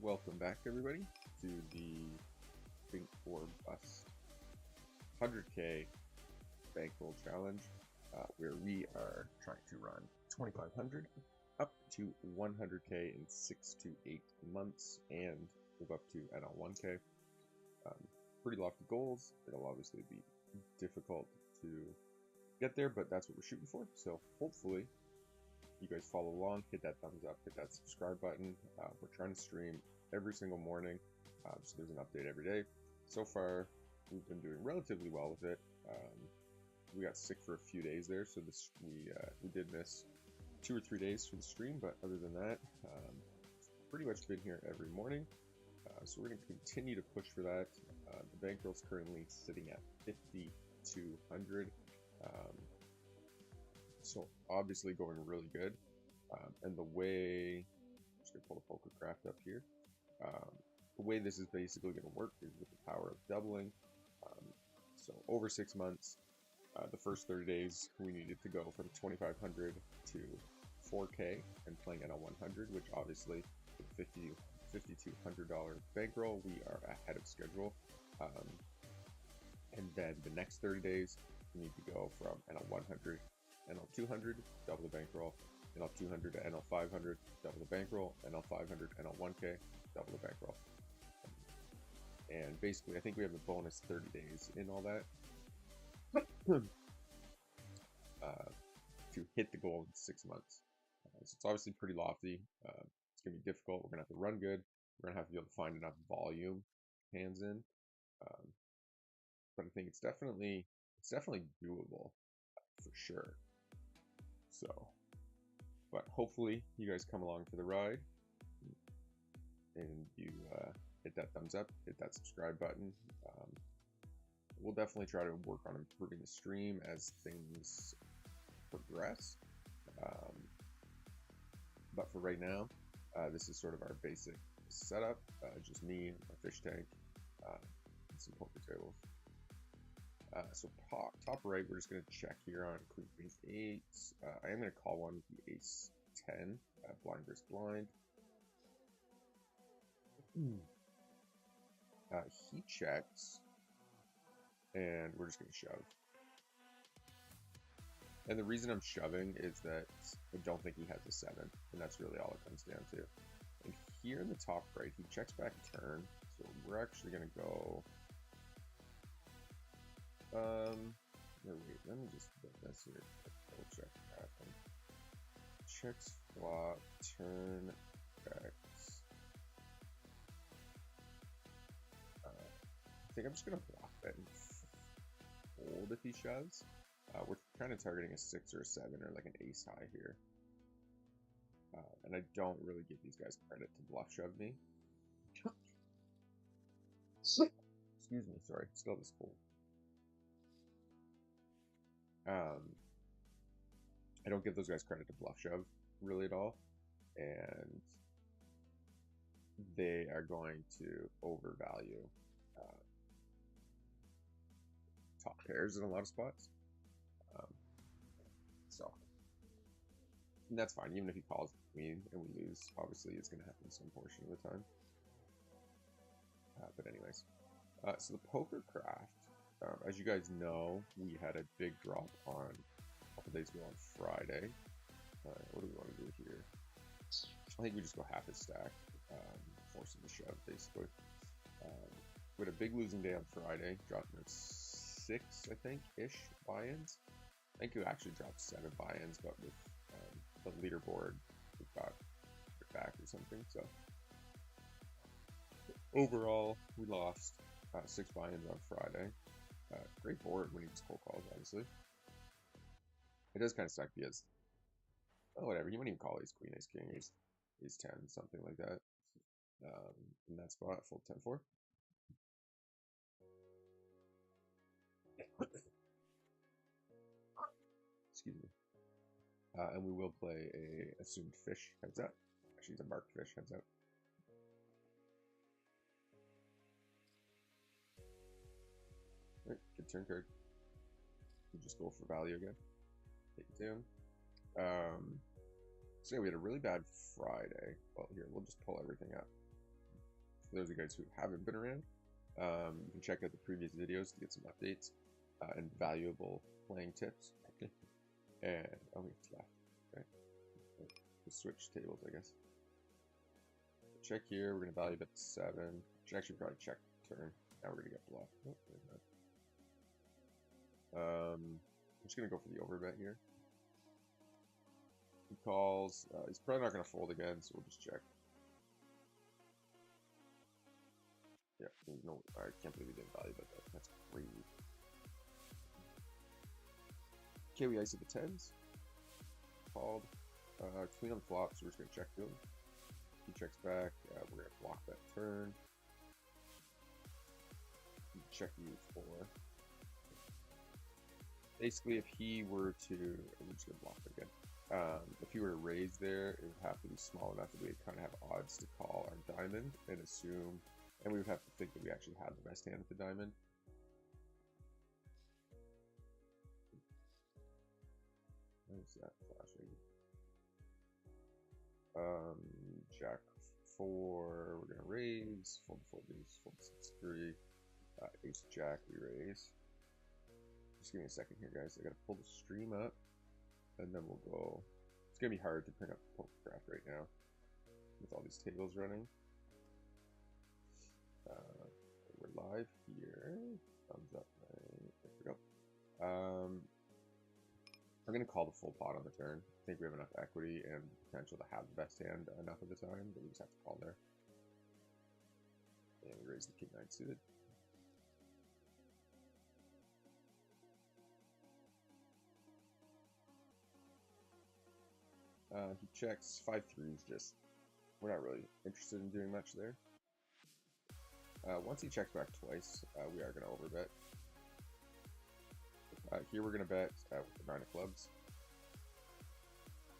Welcome back, everybody, to the Bink or Bust 100K Bankroll Challenge, where we are trying to run 2,500 up to 100K in 6 to 8 months and move up to NL1K. Pretty lofty goals. It'll obviously be difficult to get there, but that's what we're shooting for. So hopefully you guys follow along, hit that thumbs up, hit that subscribe button. We're trying to stream every single morning, so there's an update every day. So far, we've been doing relatively well with it. We got sick for a few days there, so we did miss 2 or 3 days for the stream, but other than that, pretty much been here every morning. So we're going to continue to push for that. The bankroll's currently sitting at 5,200. So obviously going really good, and the way, I'm just gonna pull the poker craft up here. The way this is basically going to work is with the power of doubling. So over 6 months, the first 30 days we needed to go from 2,500 to 4K and playing NL 100, which obviously with $5,200 bankroll, we are ahead of schedule. And then the next 30 days, we need to go from NL 100, NL 200, double the bankroll, NL 200 to NL 500, double the bankroll, NL 500, NL 1K, double the bankroll. And basically, I think we have a bonus 30 days in all that to hit the goal in 6 months. So it's obviously pretty lofty. It's going to be difficult. We're going to have to run good. We're going to have to be able to find enough volume hands in. But I think it's definitely doable for sure. So, but hopefully you guys come along for the ride and you hit that thumbs up, hit that subscribe button. We'll definitely try to work on improving the stream as things progress. But for right now, this is sort of our basic setup. Just me, my fish tank, and some poker tables. So top right, we're just going to check here on Queen Queen 8. I am going to call one the Ace 10, blind versus blind. He checks, and we're just going to shove. And the reason I'm shoving is that I don't think he has a 7, and that's really all it comes down to. And here in the top right, he checks back turn, so we're actually going to go... wait, let me just put this here. Double check that one. Checks flop, turn, X. I think I'm just gonna block that and fold if he shoves. We're kind of targeting a 6 or a 7 or like an ace high here. And I don't really give these guys credit to bluff shove me. Excuse me, sorry, still this cold. I don't give those guys credit to bluff shove really at all, and they are going to overvalue top pairs in a lot of spots. So and that's fine, even if he calls the queen and we lose, obviously it's going to happen some portion of the time. But anyways, so the poker craft. As you guys know, we had a big drop on a couple days ago on Friday. What do we want to do here? I think we just go half his stack, forcing the shove, basically. We had a big losing day on Friday, dropping at 6, I think, ish buy-ins. I think we actually dropped 7 buy-ins, but with the leaderboard, we got it back or something. So overall, we lost 6 buy-ins on Friday. Great board when he just cold calls, obviously. It does kind of suck because, oh, whatever, he wouldn't even call ace queen, ace king, ace 10, something like that. In that spot, full 10-4. Excuse me. And we will play a assumed fish heads up. Actually, it's a marked fish heads up. Right, good turn card. We just go for value again. Take it down. So yeah, we had a really bad Friday. Well, here, we'll just pull everything up. For those of you guys who haven't been around, you can check out the previous videos to get some updates and valuable playing tips. And it's left. Okay. We'll switch tables, I guess. Check here. We're gonna value bet 7. Should actually probably check turn. Now we're gonna get bluffed. Oh, I'm just gonna go for the overbet here. He calls. He's probably not gonna fold again, so we'll just check. Yeah, no, I can't believe we didn't value bet that. That's crazy. Okay, we ice at the 10s. Called. Clean on the flop, so we're just gonna check to him. He checks back. We're gonna block that turn. Check U4. Basically, if he were to, I'm just gonna block it again. If he were to raise there, it would have to be small enough that we would kind of have odds to call our diamond and assume, and we would have to think that we actually have the best hand with the diamond. What is that flashing? Jack 4, we're gonna raise, fold these, fold 6-3, ace jack, we raise. Just give me a second here, guys. I gotta pull the stream up, and then we'll go. It's gonna be hard to bring up Pokercraft right now with all these tables running. We're live here. Thumbs up. There we go. We're going to call the full pot on the turn. I think we have enough equity and potential to have the best hand enough of the time, but we just have to call there. And we raise the king 9 suited. He checks 5-3s, just we're not really interested in doing much there. Once he checks back twice, we are going to overbet. Here we're going to bet with the 9 of clubs.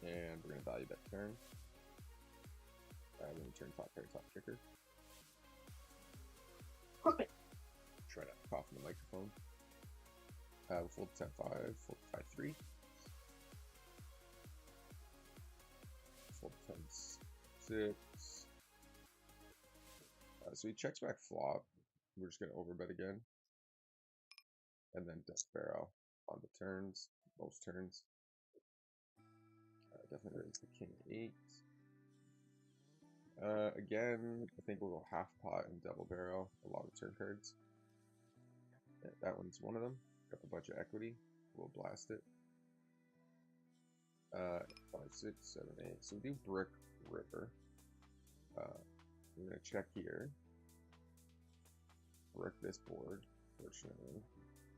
And we're going to value bet turn. We're going to turn top pair, top kicker. Try not to cough in the microphone. We'll fold 10-5, fold 5-3. Fold 10-6. So he checks back flop. We're just going to overbet again. And then death barrel on the turns, most turns. Definitely raise the king 8. Again, I think we'll go half pot and double barrel a lot of turn cards. Yeah, that one's one of them. Got a bunch of equity. We'll blast it. 5, 6, 7, 8. So we do brick river. We're gonna check here. Brick this board, fortunately.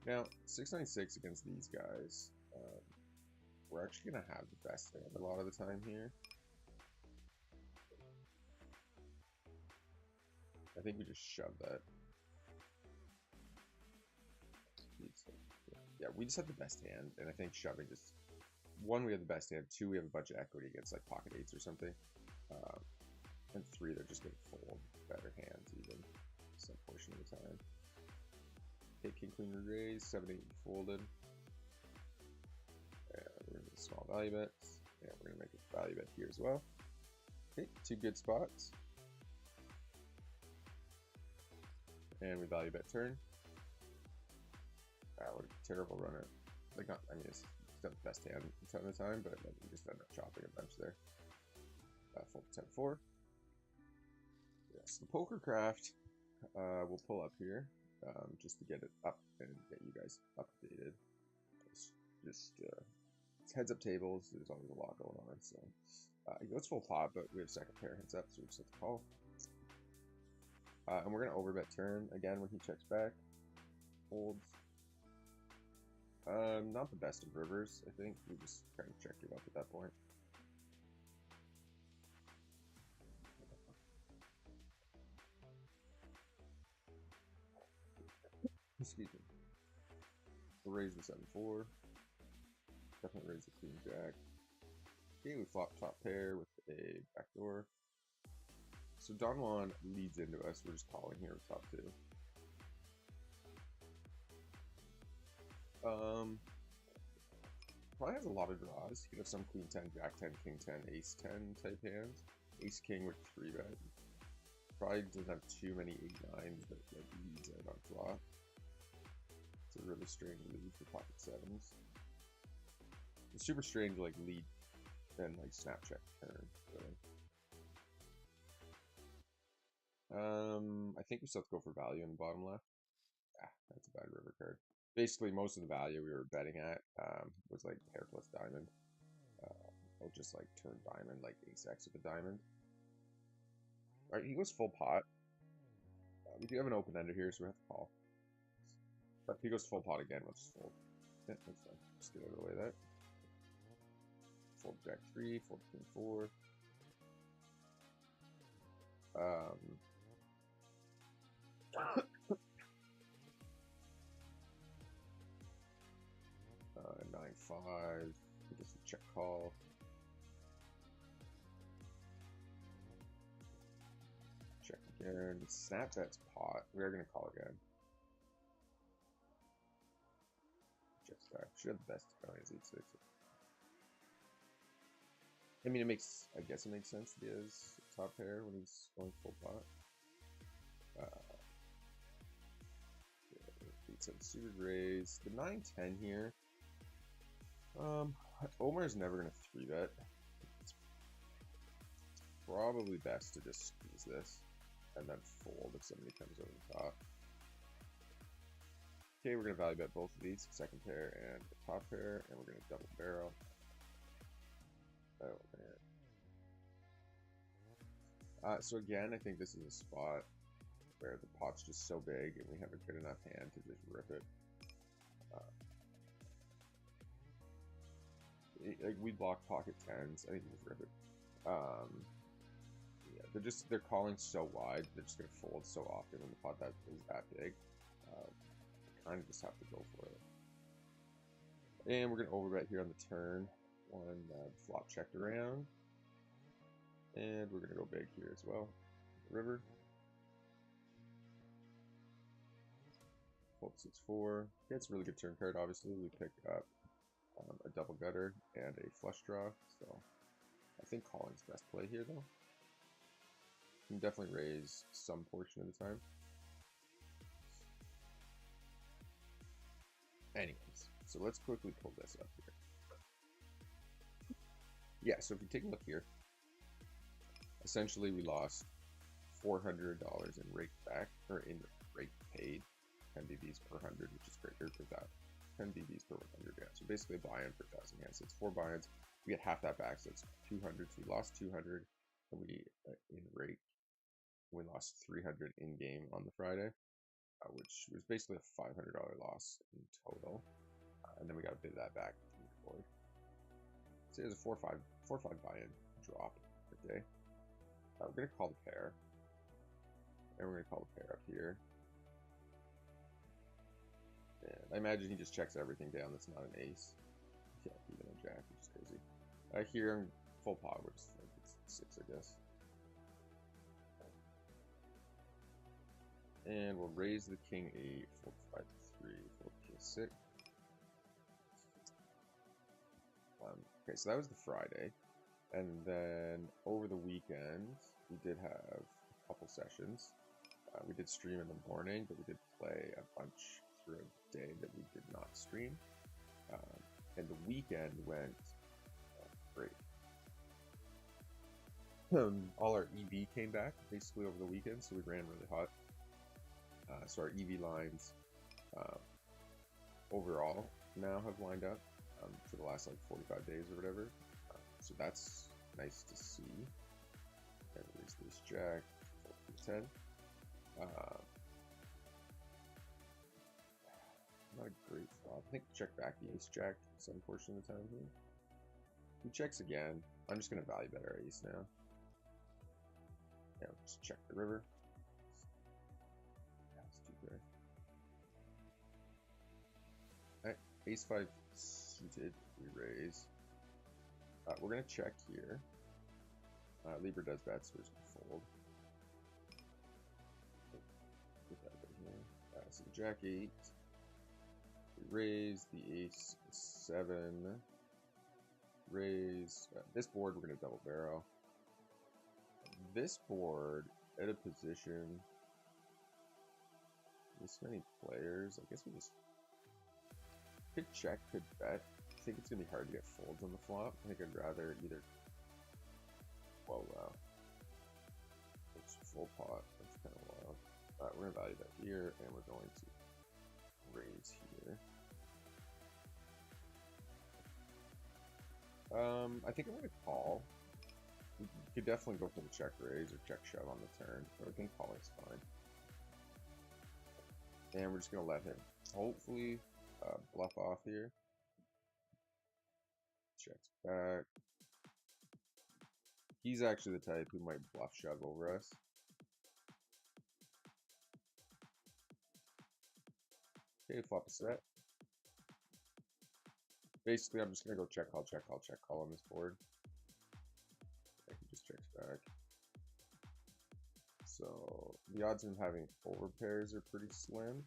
Now, 696 against these guys. We're actually gonna have the best hand a lot of the time here. I think we just shove that. Yeah, we just have the best hand, and I think shoving just, 1, we have the best hand, 2, we have a bunch of equity against like pocket 8s or something, and 3, they're just gonna fold better hands even some portion of the time. Okay, king queen raise, 7-8 folded. And we're gonna make small value bets, and we're gonna make a value bet here as well. Okay, 2 good spots. And we value bet turn. What a terrible runner. Like, not, I mean, it's not the best hand a ton of the time, but we just end up chopping a bunch there. Fold 10-4. Yes, the Pokercraft we'll pull up here just to get it up and get you guys updated. It's just it's heads up tables. There's always a lot going on, so he goes full pot, but we have second pair heads up, so we just have to call. And we're gonna overbet turn again when he checks back. Holds. Not the best of rivers, I think. We just kind of checked it up at that point. Excuse me. We'll raise the 7-4. Definitely raise the queen jack. Okay, we flop top pair with a backdoor. So Don Juan leads into us. We're just calling here with top 2. Probably has a lot of draws. He could have some queen 10, jack 10, king 10, ace 10 type hands. Ace king with 3 bet. Probably doesn't have too many 8-9s that like leads out on flop. It's a really strange lead for pocket sevens. It's super strange like lead and like snap check turn. Really. I think we still have to go for value in the bottom left. Ah, that's a bad river card. Basically, most of the value we were betting at was like pair plus diamond. Or just like turn diamond, like ace X with a diamond. Alright, he goes full pot. We do have an open ender here, so we have to call. But if he goes full pot again, we'll just fold. Yeah, that's fine. Just get out of the way of that. Fold jack 3, fold king 4. 9-5. Just a check call. Check again. Snap bets pot. We are going to call again. Check stack. Should have the best going as 8-6. I mean, I guess it makes sense that he has top pair when he's going full pot. 8-7 suited raise. The 9-10 here. Omar's never going to 3-bet. It's probably best to just squeeze this and then fold if somebody comes over the top. Okay, we're going to value bet both of these, second pair and the top pair, and we're going to double barrel. Oh, man. So again, I think this is a spot where the pot's just so big and we have a good enough hand to just rip it. Like we block pocket tens, I think we just rip it. Yeah, they're calling so wide, they're just gonna fold so often when the pot that is that big. Kind of just have to go for it. And we're gonna overbet here on the turn. One flop checked around, and we're gonna go big here as well. River. Fold 6-4. Yeah, it's a really good turn card. Obviously, we pick up a double gutter and a flush draw, so I think calling's best play here, though. You can definitely raise some portion of the time. Anyways, so let's quickly pull this up here. Yeah, so if you take a look here, essentially we lost $400 in rake back, or in rake paid, 10 BBs per 100, which is great, or per that. 10 BBs per 100, yeah. So basically a buy-in per 1,000 hands. So it's 4 buy-ins. We get half that back, so it's 200. So we lost 200, and we in rake, we lost 300 in game on the Friday, which was basically a $500 loss in total. And then we got a bit of that back from the board. So it was a 4-5 buy-in drop per day. We're gonna call the pair, and we're gonna call the pair up here. And I imagine he just checks everything down that's not an ace. Yeah, even a jack, which is crazy. Here I'm full pot, which is like it's 6, I guess. And we'll raise the king 8, fold 5-3, fold king 6. Okay, so that was the Friday. And then over the weekend, we did have a couple sessions. We did stream in the morning, but we did play a bunch throughout the day that we did not stream. And the weekend went great. All our EV came back basically over the weekend, so we ran really hot. So our EV lines overall now have lined up for the last like 45 days or whatever. So that's nice to see. And release this jack, 10. Not a great flop. I think check back the ace jack some portion of the time here. He checks again. I'm just going to value bet our ace now. Yeah, just check the river. That's too good. Alright, ace 5 suited. We raise. We're going to check here. Libra does bet, so we're just going to fold. Put that right here. So the jack 8. We raise the ace 7. Raise. This board, we're going to double barrel. This board, At a position. This many players. I guess we just could check, could bet. I think it's gonna be hard to get folds on the flop. I think I'd rather either. Whoa, wow. It's full pot. That's kind of wild. Alright, we're gonna value that here, and we're going to raise here. I think I'm gonna call. We could definitely go for the check raise or check shove on the turn, but I think calling's fine. And we're just gonna let him hopefully bluff off here. Checks back. He's actually the type who might bluff shove over us. Okay, flop a set. Basically, I'm just gonna go check call, check call, check call on this board. He just checks back. So the odds of him having overpairs are pretty slim.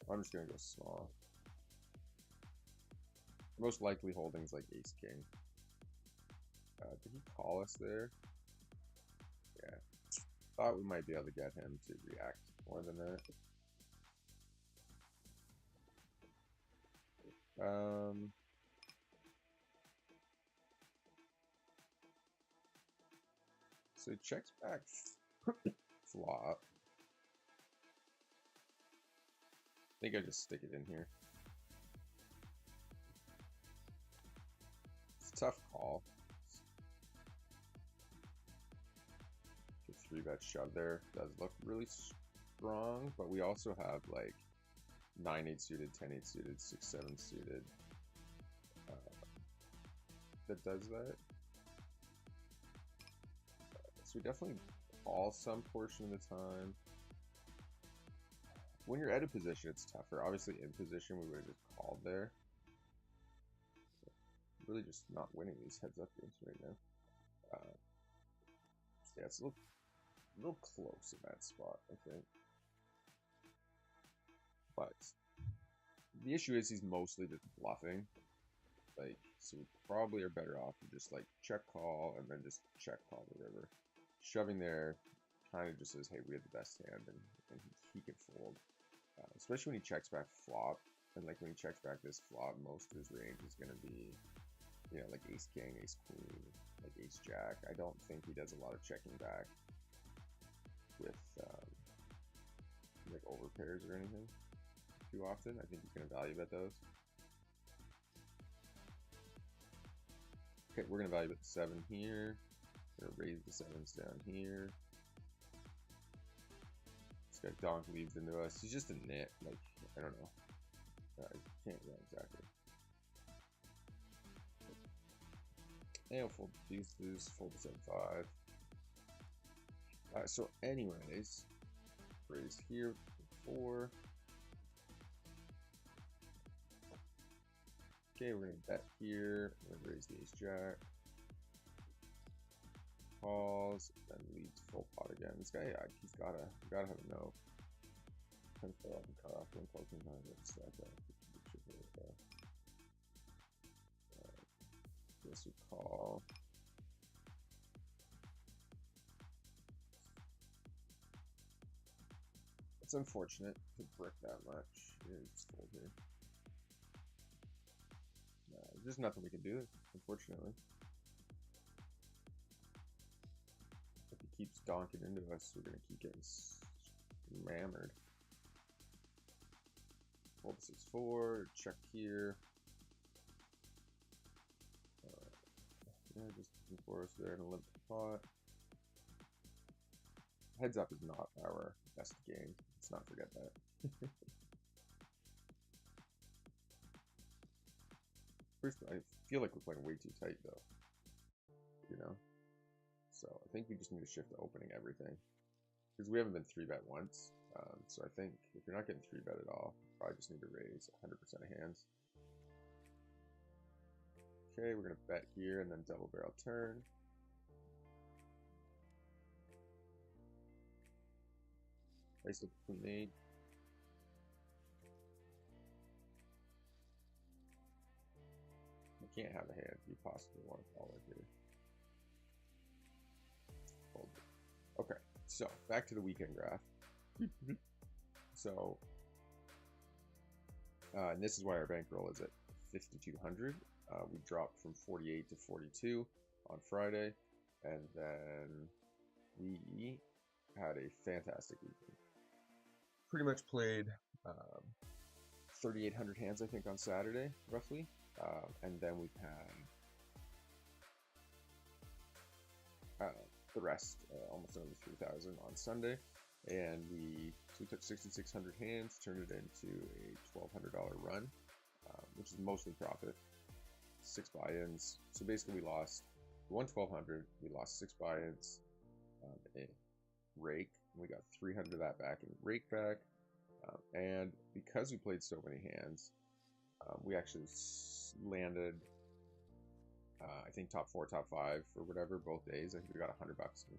I'm just gonna go small. Most likely holdings like ace king. Did he call us there? Yeah. Thought we might be able to get him to react more than that. So he checks back flop. I think I just stick it in here. It's a tough call. The 3-bet shove there does look really strong, but we also have like 9-8 suited, 10-8 suited, 6-7 suited that does that. So we definitely call some portion of the time. When you're out of position, it's tougher. Obviously, in position, we would have just called there. So really just not winning these heads-up games right now. Yeah, it's a little close in that spot, I think. But the issue is he's mostly just bluffing. Like, so we probably are better off to just like check call and then just check call the river. Shoving there kind of just says, hey, we have the best hand and he can fold. Especially when he checks back flop. And like when he checks back this flop, most of his range is going to be, you know, like ace king, ace queen, like ace jack. I don't think he does a lot of checking back with like overpairs or anything too often. I think he's going to value bet those. Okay, we're going to value bet the 7 here. We're going to raise the 7s down here. This guy donk leads into us. He's just a nit. Like, I don't know. I can't know exactly. And we'll fold the deuces, fold the 7-5. So anyways, raise here, 4. Okay, we're gonna bet here. We're gonna raise the ace jack. Calls, then leads full pot again. This guy, yeah, he's gotta have a no. 10 fill up and cut off one closing time. Let's stack that. This would call. It's unfortunate to brick that much. It's fold here. There's nothing we can do, unfortunately. If he keeps donking into us, we're gonna keep getting mammered. Fold the 6-4, check here. Yeah, just looking for us there in a limp pot. Heads up is not our best game. Let's not forget that. First, I feel like we're playing way too tight though. You know? So I think we just need to shift to opening everything. Because we haven't been 3-bet once. So I think if you're not getting 3-bet at all, you probably just need to raise 100% of hands. Okay, we're going to bet here and then double barrel turn. Place with queen 8. can't have a hand you possibly want to call it here. Fold it. Okay, so back to the weekend graph. So, and this is why our bankroll is at 5,200. We dropped from 48 to 42 on Friday, and then we had a fantastic weekend. Pretty much played 3,800 hands, I think, on Saturday, roughly. And then we had the rest, almost another 3,000 on Sunday. And so we took 6,600 hands, turned it into a $1,200 run, which is mostly profit. 6 buy-ins. So basically, we won 1,200. We lost 6 buy-ins in rake. And we got 300 of that back in rake back. And because we played so many hands, we actually landed, I think, top 4, top 5, or whatever, both days. I think we got $100 in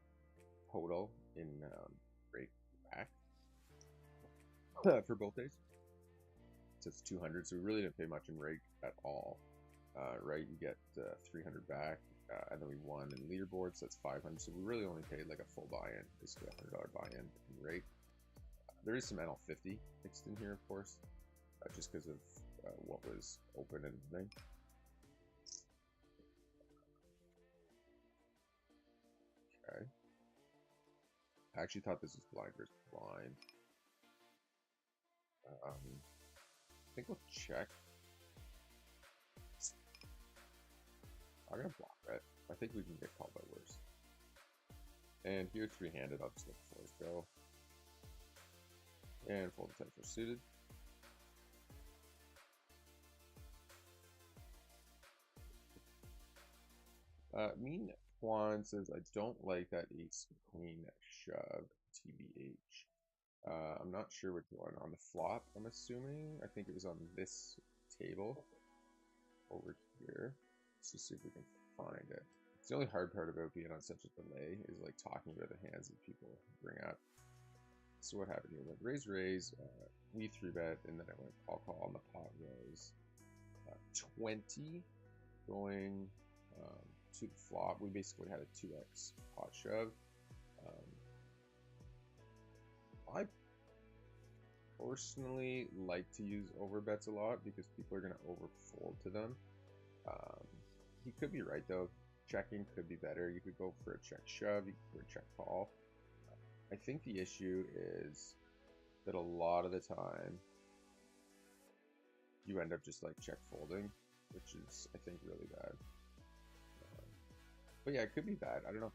total in rake back for both days. So it's 200. So we really didn't pay much in rake at all, right? You get 300 back, and then we won in leaderboard, so that's 500. So we really only paid like a full buy-in, basically $100 buy-in in rake. There is some NL50 mixed in here, of course, just because of what was open and everything. Okay. I actually thought this was blind versus blind. I think we'll check. I'm gonna block it. I think we can get called by worse. And here, 3-handed, I'll just let the fours go. And fold the 10 for suited. Mean Juan says, I don't like that ace queen shove, TBH. I'm not sure which one. On the flop, I'm assuming. I think it was on this table over here. Let's just see if we can find it. It's the only hard part about being on such a delay is like talking about the hands that people bring up. So what happened here? We went raise, we 3-bet, and then I went call, and the pot was 20 going to the flop. We basically had a 2x pot shove. I personally like to use overbets a lot because people are going to overfold to them. He could be right though. Checking could be better. You could go for a check shove, you could go for a check call. I think the issue is that a lot of the time you end up just like check folding, which is, I think, really bad. But yeah, it could be bad. I don't know.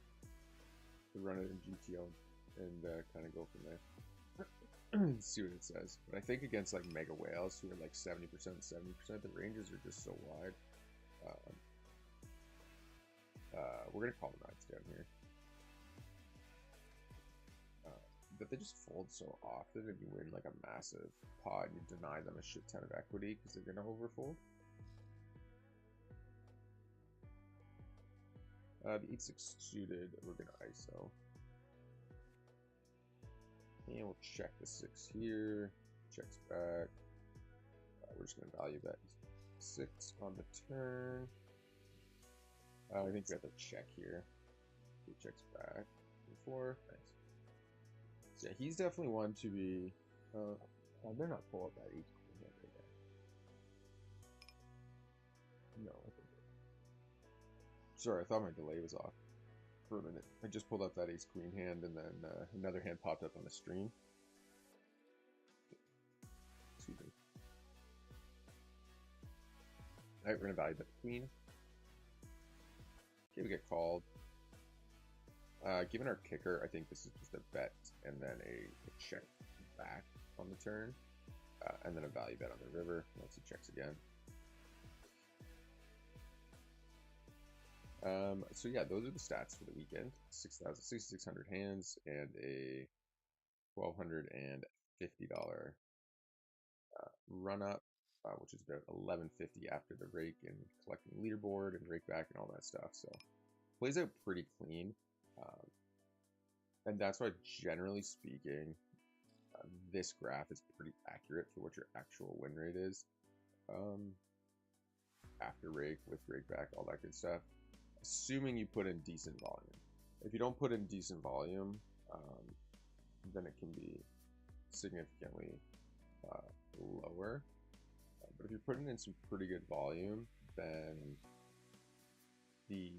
To run it in GTO and kind of go from there. See what it says. But I think against like mega whales who are like 70%, 70%, the ranges are just so wide. We're gonna call the knights down here. But they just fold so often, and you win like a massive pot, and you deny them a shit ton of equity because they're gonna overfold. The 8-6 suited, we're gonna ISO. And we'll check the 6 here. Checks back. We're just gonna value bet 6 on the turn. I think we have to check here. He checks back. 4. Nice. So yeah, he's definitely one to be. I better not pull up that 8 queen hand right there. No. Sorry, I thought my delay was off for a minute. I just pulled up that ace queen hand, and then another hand popped up on the stream. Excuse me. All right, we're gonna value bet the queen. Okay, we get called. Given our kicker, I think this is just a bet and then a check back on the turn, and then a value bet on the river once he checks again. So yeah, those are the stats for the weekend. 6,600 hands and a $1,250 run up, which is about $1,150 after the rake and collecting leaderboard and rake back and all that stuff. So plays out pretty clean, and that's why, generally speaking, this graph is pretty accurate for what your actual win rate is. after rake with rake back, all that good stuff. Assuming you put in decent volume. If you don't put in decent volume, then it can be significantly lower. But if you're putting in some pretty good volume, then the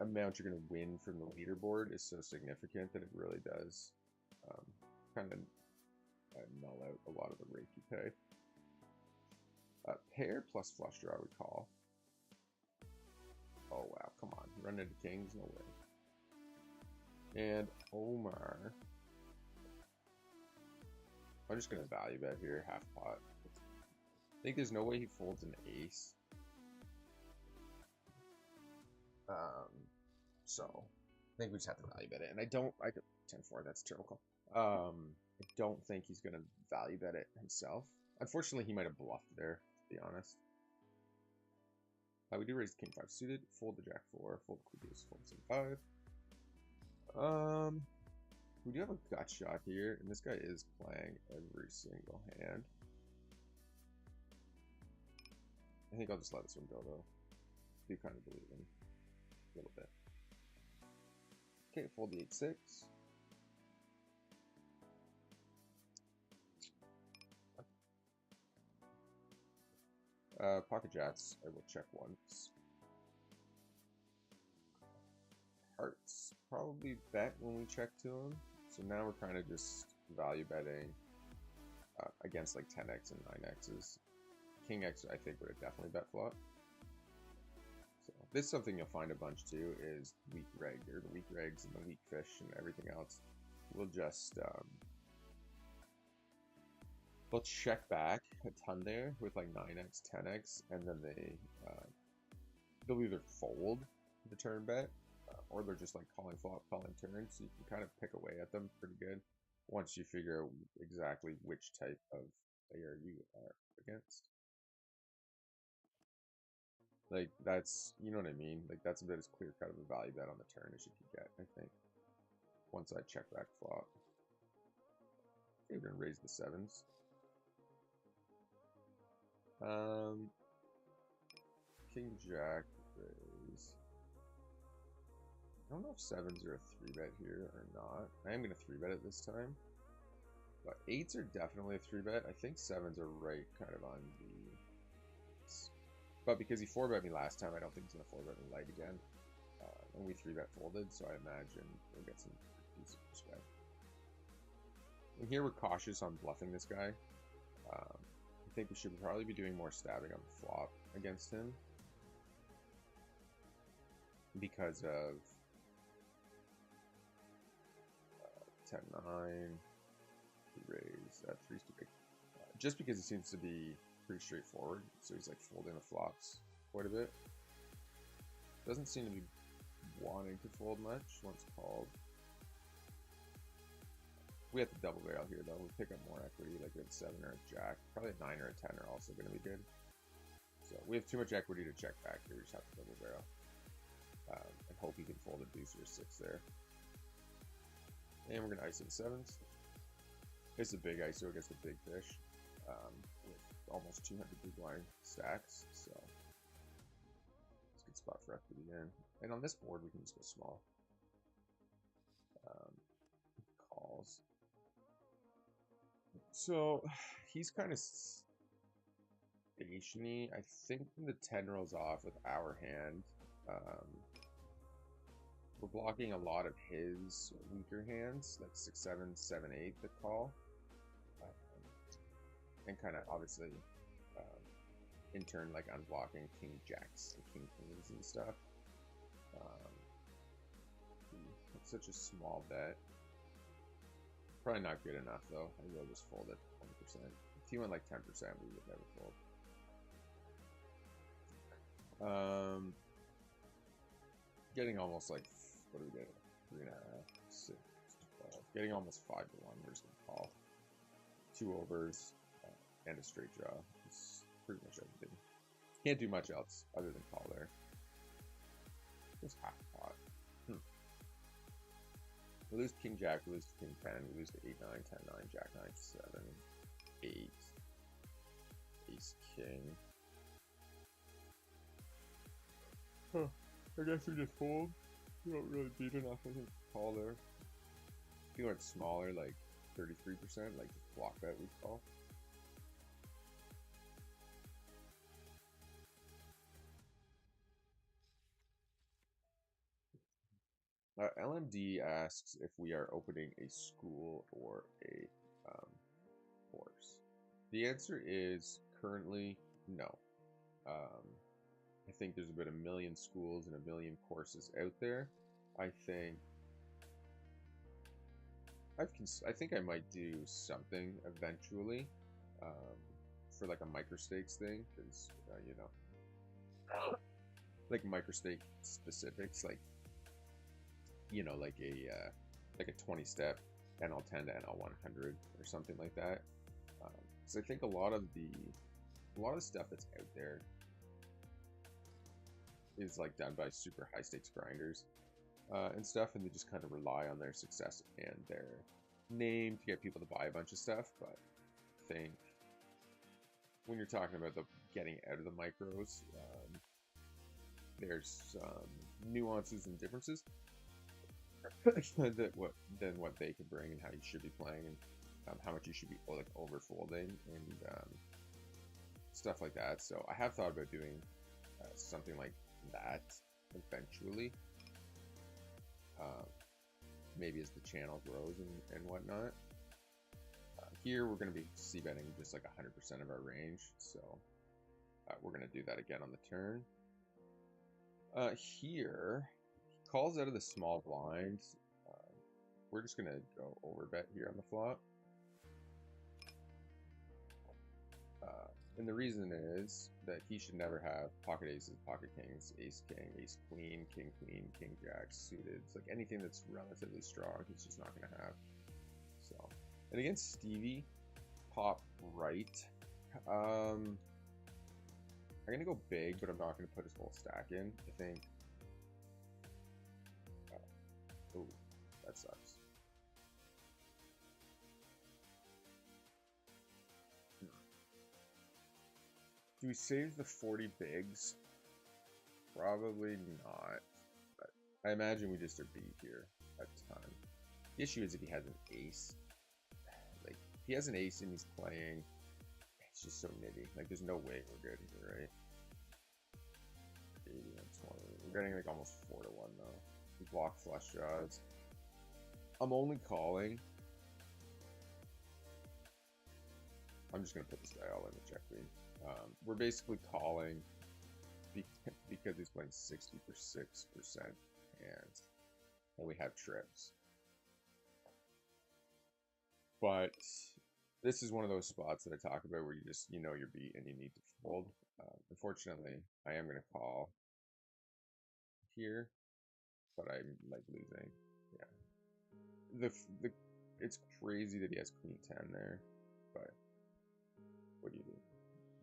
amount you're going to win from the leaderboard is so significant that it really does kind of null out a lot of the rake you pay. Pair plus flush draw we call. Oh wow, come on. Run into kings? No way. And Omar. I'm just going to value bet here, half pot. I think there's no way he folds an ace. So I think we just have to value bet it. And I don't 10-4, that's typical. I don't think he's going to value bet it himself. Unfortunately, he might have bluffed there, to be honest. We do raise the king 5 suited, fold the jack 4, fold the queen deuce, fold the 5. We do have a gut shot here, and this guy is playing every single hand. I think I'll just let this one go though. I do kind of believe him a little bit. Okay, fold the 8-6. Pocket jacks, I will check once. Hearts, probably bet when we check to him. So now we're kind of just value betting against like 10x and 9x's. King X, I think, would have definitely bet flop. So this is something you'll find a bunch too, is weak reg, or the weak regs and the weak fish and everything else. We'll just they'll check back a ton there with like 9x, 10x, and then they'll either fold the turn bet, or they're just like calling flop, calling turn, so you can kind of pick away at them pretty good once you figure out exactly which type of player you are against. Like, that's, you know what I mean? Like, that's about as clear cut of a value bet on the turn as you could get, I think. Once I check back flop. Okay, we're gonna raise the 7s. King Jack raise. I don't know if 7s are a 3-bet here or not. I am gonna 3-bet it this time. But 8s are definitely a 3-bet. I think 7s are right kind of on the... But because he 4-bet me last time, I don't think he's gonna 4-bet me light again. And we 3-bet folded, so I imagine we'll get some decent respect. And here we're cautious on bluffing this guy. I think we should probably be doing more stabbing on the flop against him. Because of 10-9, raise, 3's too big. Just because he seems to be pretty straightforward, so he's like folding the flops quite a bit. Doesn't seem to be wanting to fold much once called. We have to double barrel here though. We pick up more equity, like we have a 7 or a jack. Probably a 9 or a 10 are also going to be good. So we have too much equity to check back here. We just have to double barrel. And hope he can fold a deuce or a 6 there. And we're going to ISO the 7s. It's a big ISO against a big fish. With almost 200 big blind stacks. So it's a good spot for equity in. And on this board, we can just go small. Calls. So he's kind of stationy. I think the 10 rolls off with our hand. We're blocking a lot of his weaker hands, like 6, 7, 7, 8 that call. And kind of obviously, in turn, like unblocking king jacks and king queens and stuff. It's such a small bet. Probably not good enough though. I will just fold it 20%. If he went like 10%, we would never fold. Getting almost like, what do we get? 3.5, 6, 12. Getting almost 5 to 1. We're just gonna call. 2 overs and a straight draw. It's pretty much everything. Can't do much else other than call there. Just half pot. We lose king jack, we lose to king 10, we lose to 8, 9, 10, 9, jack 9, 7, 8, ace king. Huh. I guess we just fold. We don't really beat enough, I think, to call there. If you went smaller, like 33%, like just block bet, we'd call. LMD asks if we are opening a school or a course. The answer is currently no. I think there's about 1 million schools and 1 million courses out there. I think I think I might do something eventually for like a microstakes thing, because you know, like microstake specifics, like you know, like a 20-step NL10 to NL100 or something like that. So I think a lot of the stuff that's out there is like done by super high stakes grinders and stuff, and they just kind of rely on their success and their name to get people to buy a bunch of stuff. But I think when you're talking about the getting out of the micros, there's some nuances and differences than what they can bring and how you should be playing, and how much you should be like overfolding and stuff like that. So I have thought about doing something like that eventually, maybe as the channel grows and whatnot. Here we're going to be c-betting just like 100% of our range, so we're going to do that again on the turn. Here, calls out of the small blind. We're just going to go over bet here on the flop. And the reason is that he should never have pocket aces, pocket kings, ace king, ace queen, king jack suited. It's like anything that's relatively strong, he's just not going to have. So, and against Stevie, pop right. I'm going to go big, but I'm not going to put his whole stack in. I think. Oh, that sucks. Do we save the 40 bigs? Probably not. But I imagine we just are beat here at the time. The issue is if he has an ace. Like, if he has an ace and he's playing, it's just so nitty. Like, there's no way we're good here, right? 80 and 20. We're getting like almost 4 to 1 though. We block flush draws. I'm only calling. I'm just gonna put this guy all in the check lead. We're basically calling because he's playing 66% hands, and we have trips. But this is one of those spots that I talk about where you just, you know, you're beat and you need to fold. Unfortunately, I am going to call here, but I'm like losing. Yeah. It's crazy that he has queen 10 there, but what do you do?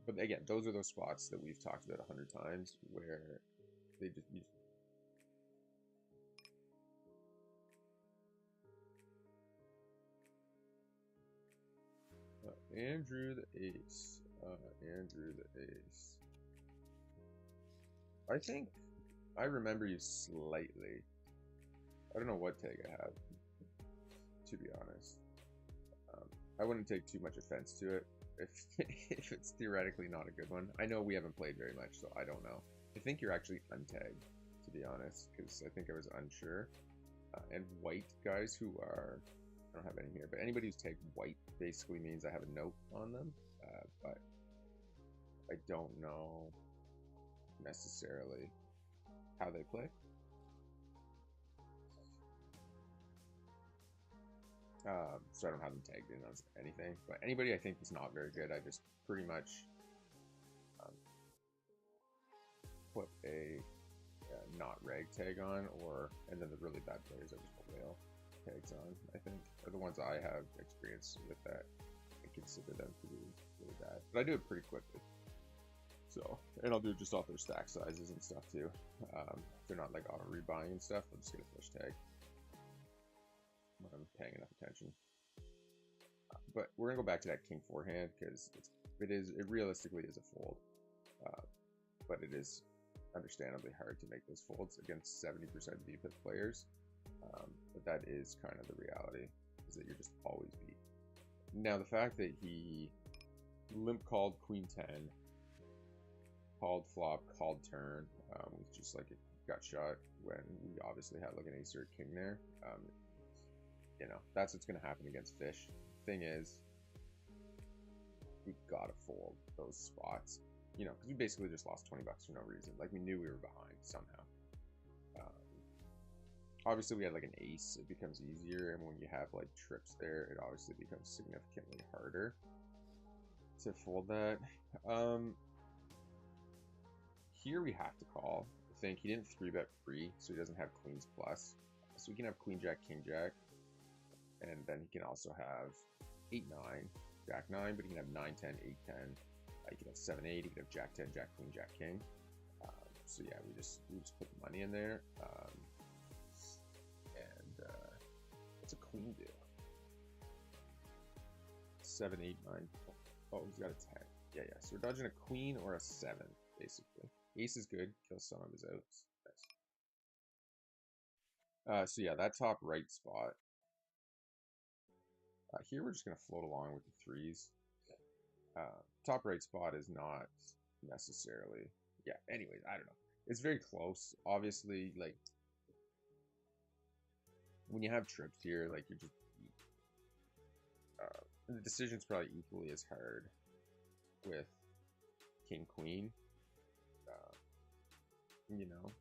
But again, those are those spots that we've talked about 100 times where they just Andrew the ace. Andrew the ace. I think I remember you slightly. I don't know what tag I have, to be honest. I wouldn't take too much offense to it if it's theoretically not a good one. I know we haven't played very much, so I don't know. I think you're actually untagged, to be honest, because I think I was unsure. And white guys who are, I don't have any here, but anybody who's tagged white basically means I have a note on them, but I don't know necessarily how they play. So I don't have them tagged in on anything, but anybody I think is not very good, I just pretty much put a not reg tag on, and then the really bad players I just put whale tags on, I think, are the ones I have experience with that. I consider them to be really bad, but I do it pretty quickly. So, and I'll do it just off their stack sizes and stuff too. If they're not like auto rebuying and stuff, I'll just get a push tag when I'm paying enough attention. But we're gonna go back to that king forehand because it realistically is a fold, but it is understandably hard to make those folds against 70% VPIP players. But that is kind of the reality, is that you're just always beat. Now, the fact that he limp called Queen 10, called flop, called turn, was just like a gut shot when we obviously had like an ace or a king there. You know, that's what's going to happen against fish. Thing is, we gotta fold those spots, you know, because we basically just lost 20 bucks for no reason. Like, we knew we were behind somehow. Obviously, we had like an ace, it becomes easier, and when you have like trips there, it obviously becomes significantly harder to fold that. Here we have to call. I think he didn't 3-bet free, so he doesn't have queens plus. So we can have queen jack, king jack, and then he can also have 8-9, jack 9, but he can have 9-10, 8-10. He can have 7-8. He can have jack 10, jack queen, jack king. So yeah, we just put the money in there. What's a queen do? 7, 8, 9. Oh, he's got a 10. Yeah. So we're dodging a queen or a 7, basically. Ace is good. Kills some of his outs. Nice. So yeah, that top right spot. Here we're just going to float along with the threes. Top right spot is not necessarily... Yeah, anyways, I don't know. It's very close. Obviously, like, when you have trips here, like, you're just... the decision's probably equally as hard with king, queen. You know?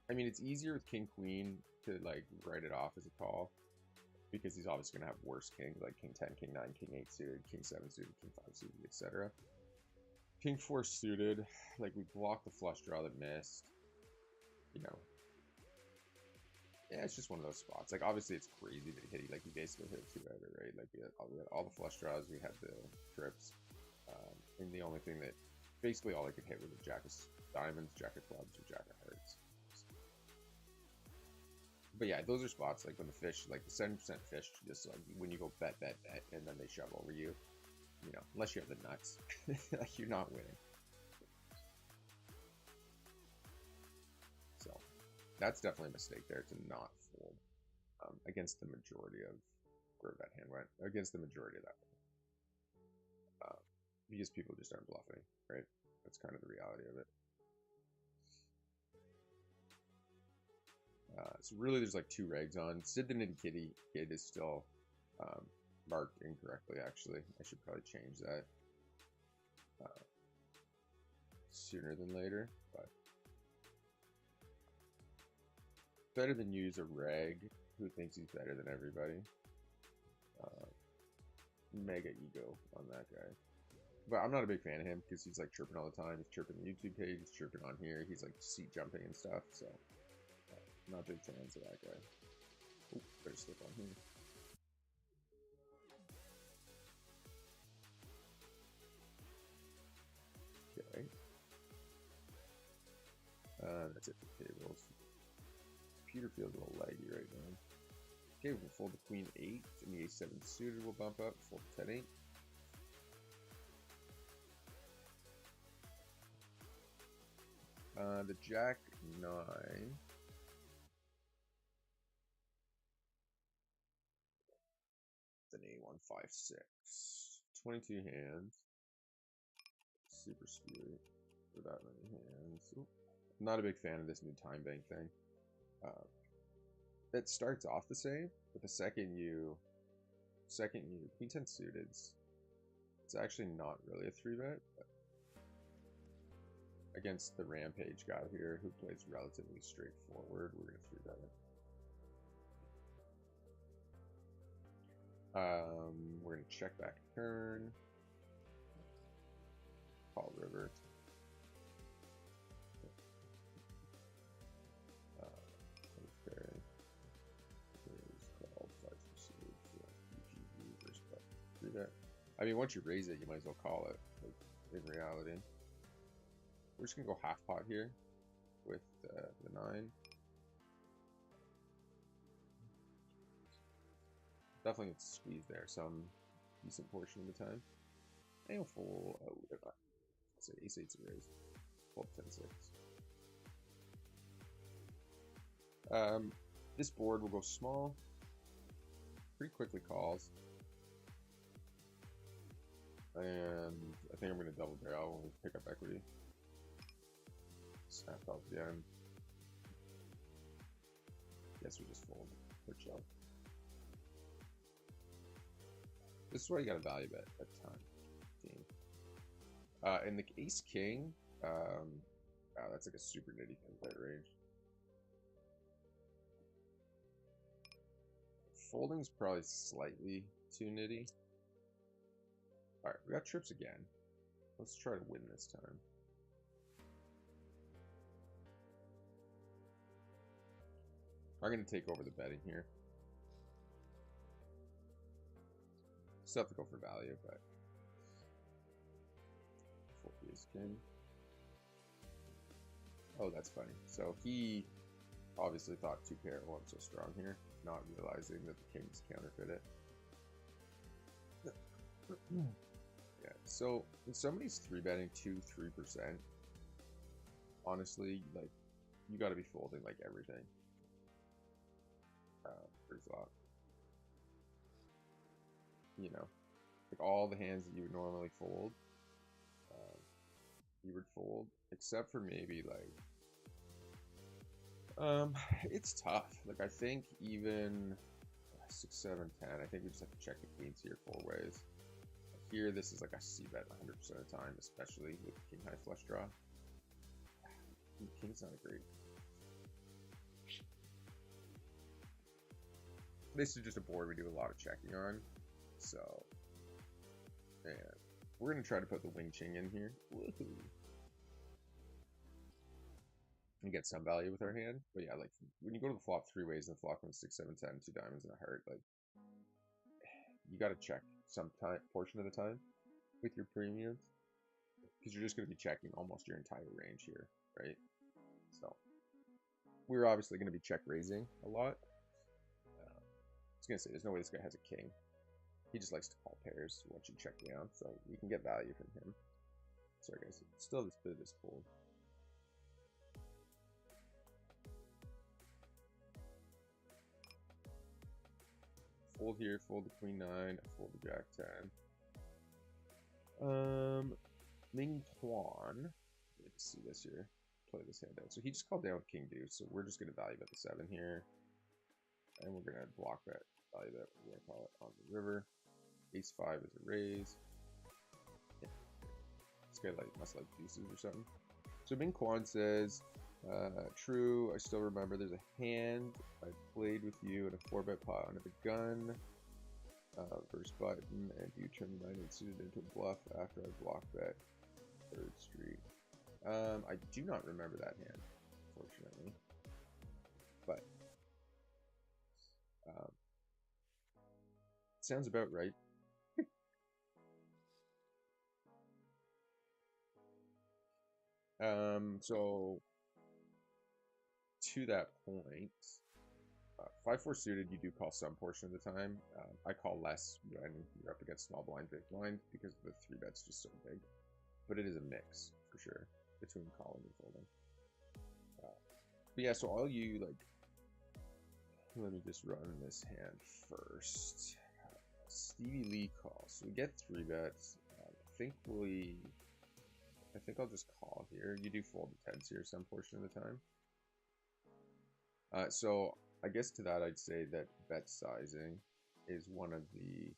I mean, it's easier with king, queen to, like, write it off as a call, because he's obviously going to have worse kings, like king 10, king 9, king 8 suited, king 7 suited, king 5 suited, etc. King 4 suited, like, we blocked the flush draw that missed. You know, yeah, it's just one of those spots. Like, obviously, it's crazy that he hit. Like, he basically hit a 2-outer, right? Like, we had all the flush draws, we had the trips, and the only thing that, basically, all I could hit was a jack of diamonds, jack of clubs, or jack of hearts. But yeah, those are spots like when the fish, like the 7% fish, just like when you go bet, and then they shove over you. You know, unless you have the nuts, like, you're not winning. So that's definitely a mistake there to not fold against the majority of where that hand went. Against the majority of that one. Because people just aren't bluffing, right? That's kind of the reality of it. So really, there's like 2 regs on. Sid the Nitty Kitty Kid is still marked incorrectly, actually. I should probably change that sooner than later. But better than use a reg who thinks he's better than everybody. Mega ego on that guy. But I'm not a big fan of him because he's like chirping all the time. He's chirping the YouTube page, he's chirping on here, he's like seat jumping and stuff. So not big fans of that guy. Oop, better slip on here. Okay. That's it for tables. Computer feels a little laggy right now. Okay, we'll fold the queen 8 and the a7 suited will bump up. Fold 10-8. The jack 9. An A156. 22 hands. Super spirit for that many hands. Ooh. Not a big fan of this new time bank thing. It starts off the same, but the second you queen 10 suited, it's actually not really a 3-bet. Against the rampage guy here who plays relatively straightforward, we're gonna 3-bet it. We're gonna check back turn. Call river. Okay. Here's called 5 suited for UGV versus 3-bet. I mean, once you raise it, you might as well call it. Like, in reality, we're just gonna go half pot here with the 9. Definitely gets squeezed there some decent portion of the time. And full. Oh, say ace 8's a raise. Fold 10-6. This board will go small. Pretty quickly calls. And I think I'm going to double barrel when we pick up equity. Snap out again. Guess we just fold or shove. This is where you got to value bet at the time. In the ace king, wow, that's like a super nitty bet range. Folding's probably slightly too nitty. All right, we got trips again. Let's try to win this time. I'm going to take over the betting here. Still have to go for value, but fold ace king. Oh, that's funny. So he obviously thought 2-pair wasn't so strong here, not realizing that the kings counterfeit it. Yeah, so when somebody's 3-betting 2-3%, honestly, like, you got to be folding like everything. Pre-flop. You know, like all the hands that you would normally fold, you would fold, except for maybe like, it's tough. Like I think even 6, 7, 10, I think we just have to check the queens here 4 ways. Here, this is like a c-bet 100% of the time, especially with the king high flush draw. The king's not a great. This is just a board we do a lot of checking on. So, and we're going to try to put the wing ching in here. Woohoo! And get some value with our hand. But yeah, like when you go to the flop 3 ways and the flop comes 6, 7, 10, 2 diamonds and a heart, like you got to check some portion of the time with your premiums because you're just going to be checking almost your entire range here, right? So we're obviously going to be check raising a lot. I was going to say, there's no way this guy has a king. He just likes to call pairs once you check down, so we can get value from him. Sorry guys, still this bit of this fold. Fold here, fold the queen 9, fold the jack 10. Ming Tuan, let's see this here, play this hand out. So he just called down king deuce, so we're just going to value bet the 7 here. And we're going to block that value bet, we're going to call it on the river. Ace 5 is a raise. Yeah. This guy must like deuces or something. So Ming Quan says, true, I still remember there's a hand I played with you in a 4-bet pot under the gun. First button, and you turned 9 and suited into a bluff after I blocked bet 3rd street. I do not remember that hand, fortunately. But sounds about right. So to that point, 5-4 suited, you do call some portion of the time. I call less when you're up against small blind, big blind, because the 3-bet's just so big. But it is a mix, for sure, between calling and folding. But yeah, so all you, like, let me just run this hand first. Stevie Lee calls. So we get 3 bets. I think I'll just call here. You do fold the 10s here some portion of the time. So I guess to that I'd say that bet sizing is one of the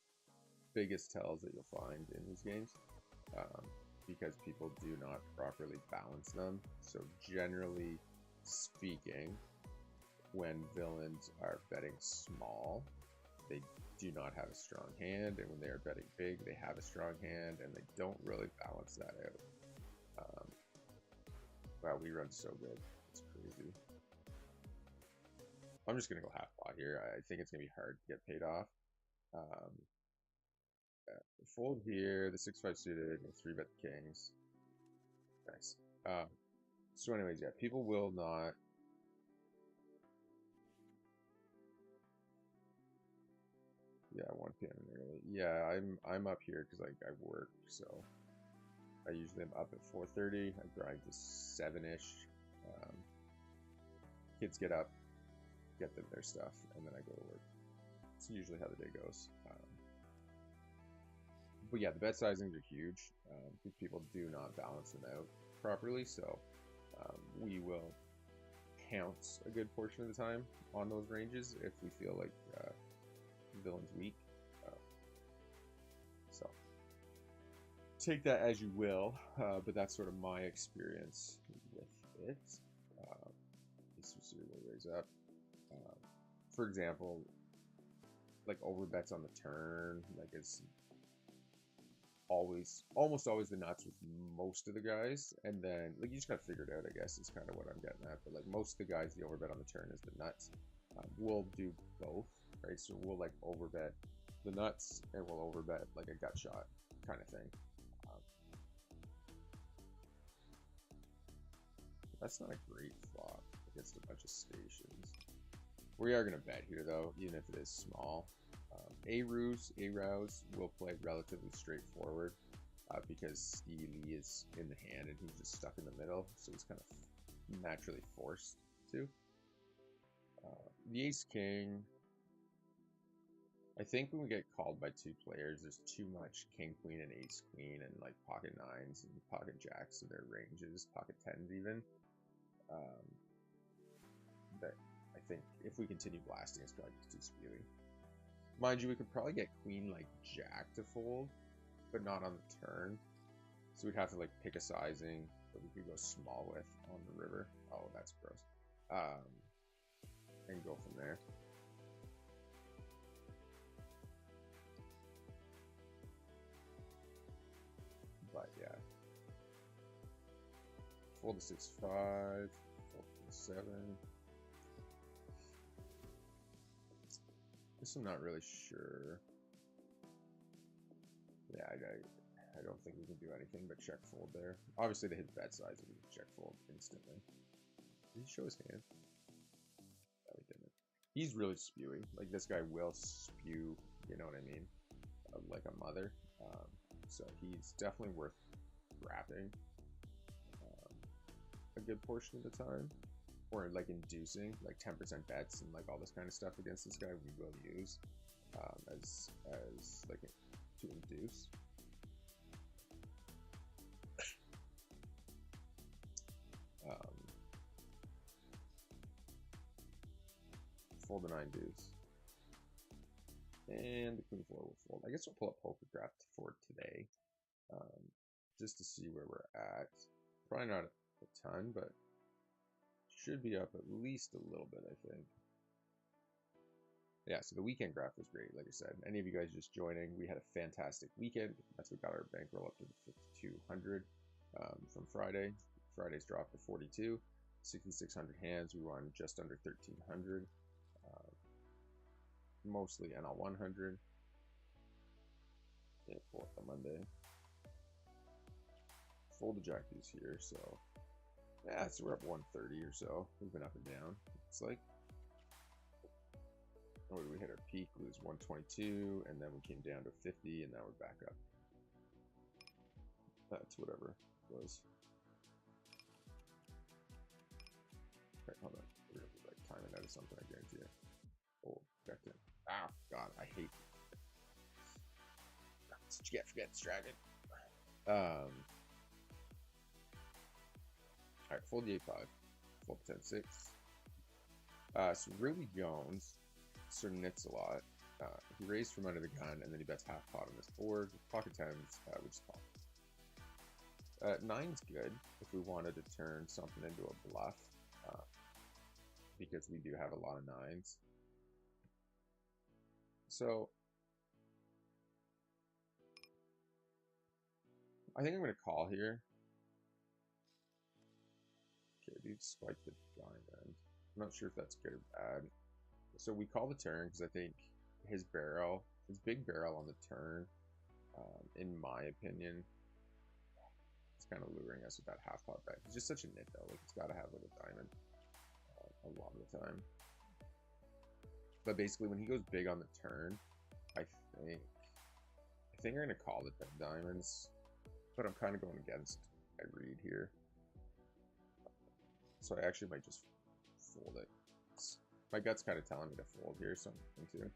biggest tells that you'll find in these games, because people do not properly balance them. So generally speaking, when villains are betting small, they do not have a strong hand, and when they are betting big, they have a strong hand, and they don't really balance that out. Wow, we run so good. It's crazy. I'm just going to go half pot here. I think it's going to be hard to get paid off. Fold here, the 6-5 suited, and 3-bet the kings. Nice. So anyways, yeah, people will not... Yeah, 1 p.m. early. Yeah, I'm up here because like I work, so I usually am up at 4:30. I grind to 7-ish. Kids get up, get them their stuff, and then I go to work. It's usually how the day goes. But yeah, the bet sizings are huge. People do not balance them out properly, so we will pounce a good portion of the time on those ranges if we feel like villain's weak. So take that as you will, but that's sort of my experience with it. Let's see what it raise up. For example, like overbets on the turn, like it's almost always the nuts with most of the guys, and then like you just gotta figure it out, I guess is kind of what I'm getting at. But like most of the guys, the overbet on the turn is the nuts. We'll do both, right? So we'll like overbet the nuts and we'll overbet like a gut shot kind of thing. That's not a great flop against a bunch of stations. We are going to bet here though, even if it is small. A-Roos will play relatively straightforward because Steely is in the hand and he's just stuck in the middle, so he's kind of naturally forced to. The Ace-King, I think when we get called by two players, there's too much King-Queen and Ace-Queen and like pocket nines and pocket jacks in their ranges, pocket tens even. That I think if we continue blasting, it's probably just too spewy. Mind you, we could probably get queen like jack to fold, but not on the turn. So we'd have to like pick a sizing that we could go small with on the river. Oh, that's gross. And go from there. But yeah. Fold to 6-5, fold to 7. This I'm not really sure. Yeah, I don't think we can do anything but check fold there. Obviously, they hit the bet size and we can check fold instantly. Did he show his hand? No, he didn't. He's really spewy. Like, this guy will spew, you know what I mean? Like a mother. So he's definitely worth wrapping a good portion of the time. Or like inducing, like 10% bets and like all this kind of stuff against this guy we will use as like to induce. Fold the 9 deuce. And the queen 4 will fold. I guess we'll pull up Poker Craft for today. Just to see where we're at. Probably not a ton, but should be up at least a little bit, I think. Yeah, so the weekend graph was great, like I said. Any of you guys just joining, we had a fantastic weekend. That's what got our bankroll up to the 5,200 from Friday. Friday's dropped to 42. 6,600 hands, we won just under 1,300. Mostly NL 100. Yeah, pull up on Monday. Fold the jack deuce here, so yeah, so we're up 130 or so. We've been up and down. It's like, oh, we hit our peak, lose 122, and then we came down to 50, and now we're back up. That's whatever it was. Okay, hold on. We're gonna be like timing out of something, I guarantee you. Oh, checked in. Ah, God, I hate. That's what you get for getting distracted. Alright, fold the 8-5. Fold the 10-6. So Ruby Jones sort of nits a lot. He raised from under the gun, and then he bets half pot on this board. Pocket 10s, we just call. 9's good if we wanted to turn something into a bluff, because we do have a lot of 9s. So I think I'm going to call here. Okay, dude, spike the diamond. I'm not sure if that's good or bad. So we call the turn because I think his big barrel on the turn, in my opinion, it's kind of luring us with that half pot bet. He's just such a nit though. Like, it's got to have like a diamond a lot of the time. But basically, when he goes big on the turn, I think we're gonna call the 10 diamonds. but I'm kind of going against my read here. So I actually might just fold it. My gut's kind of telling me to fold here, so I'm going to.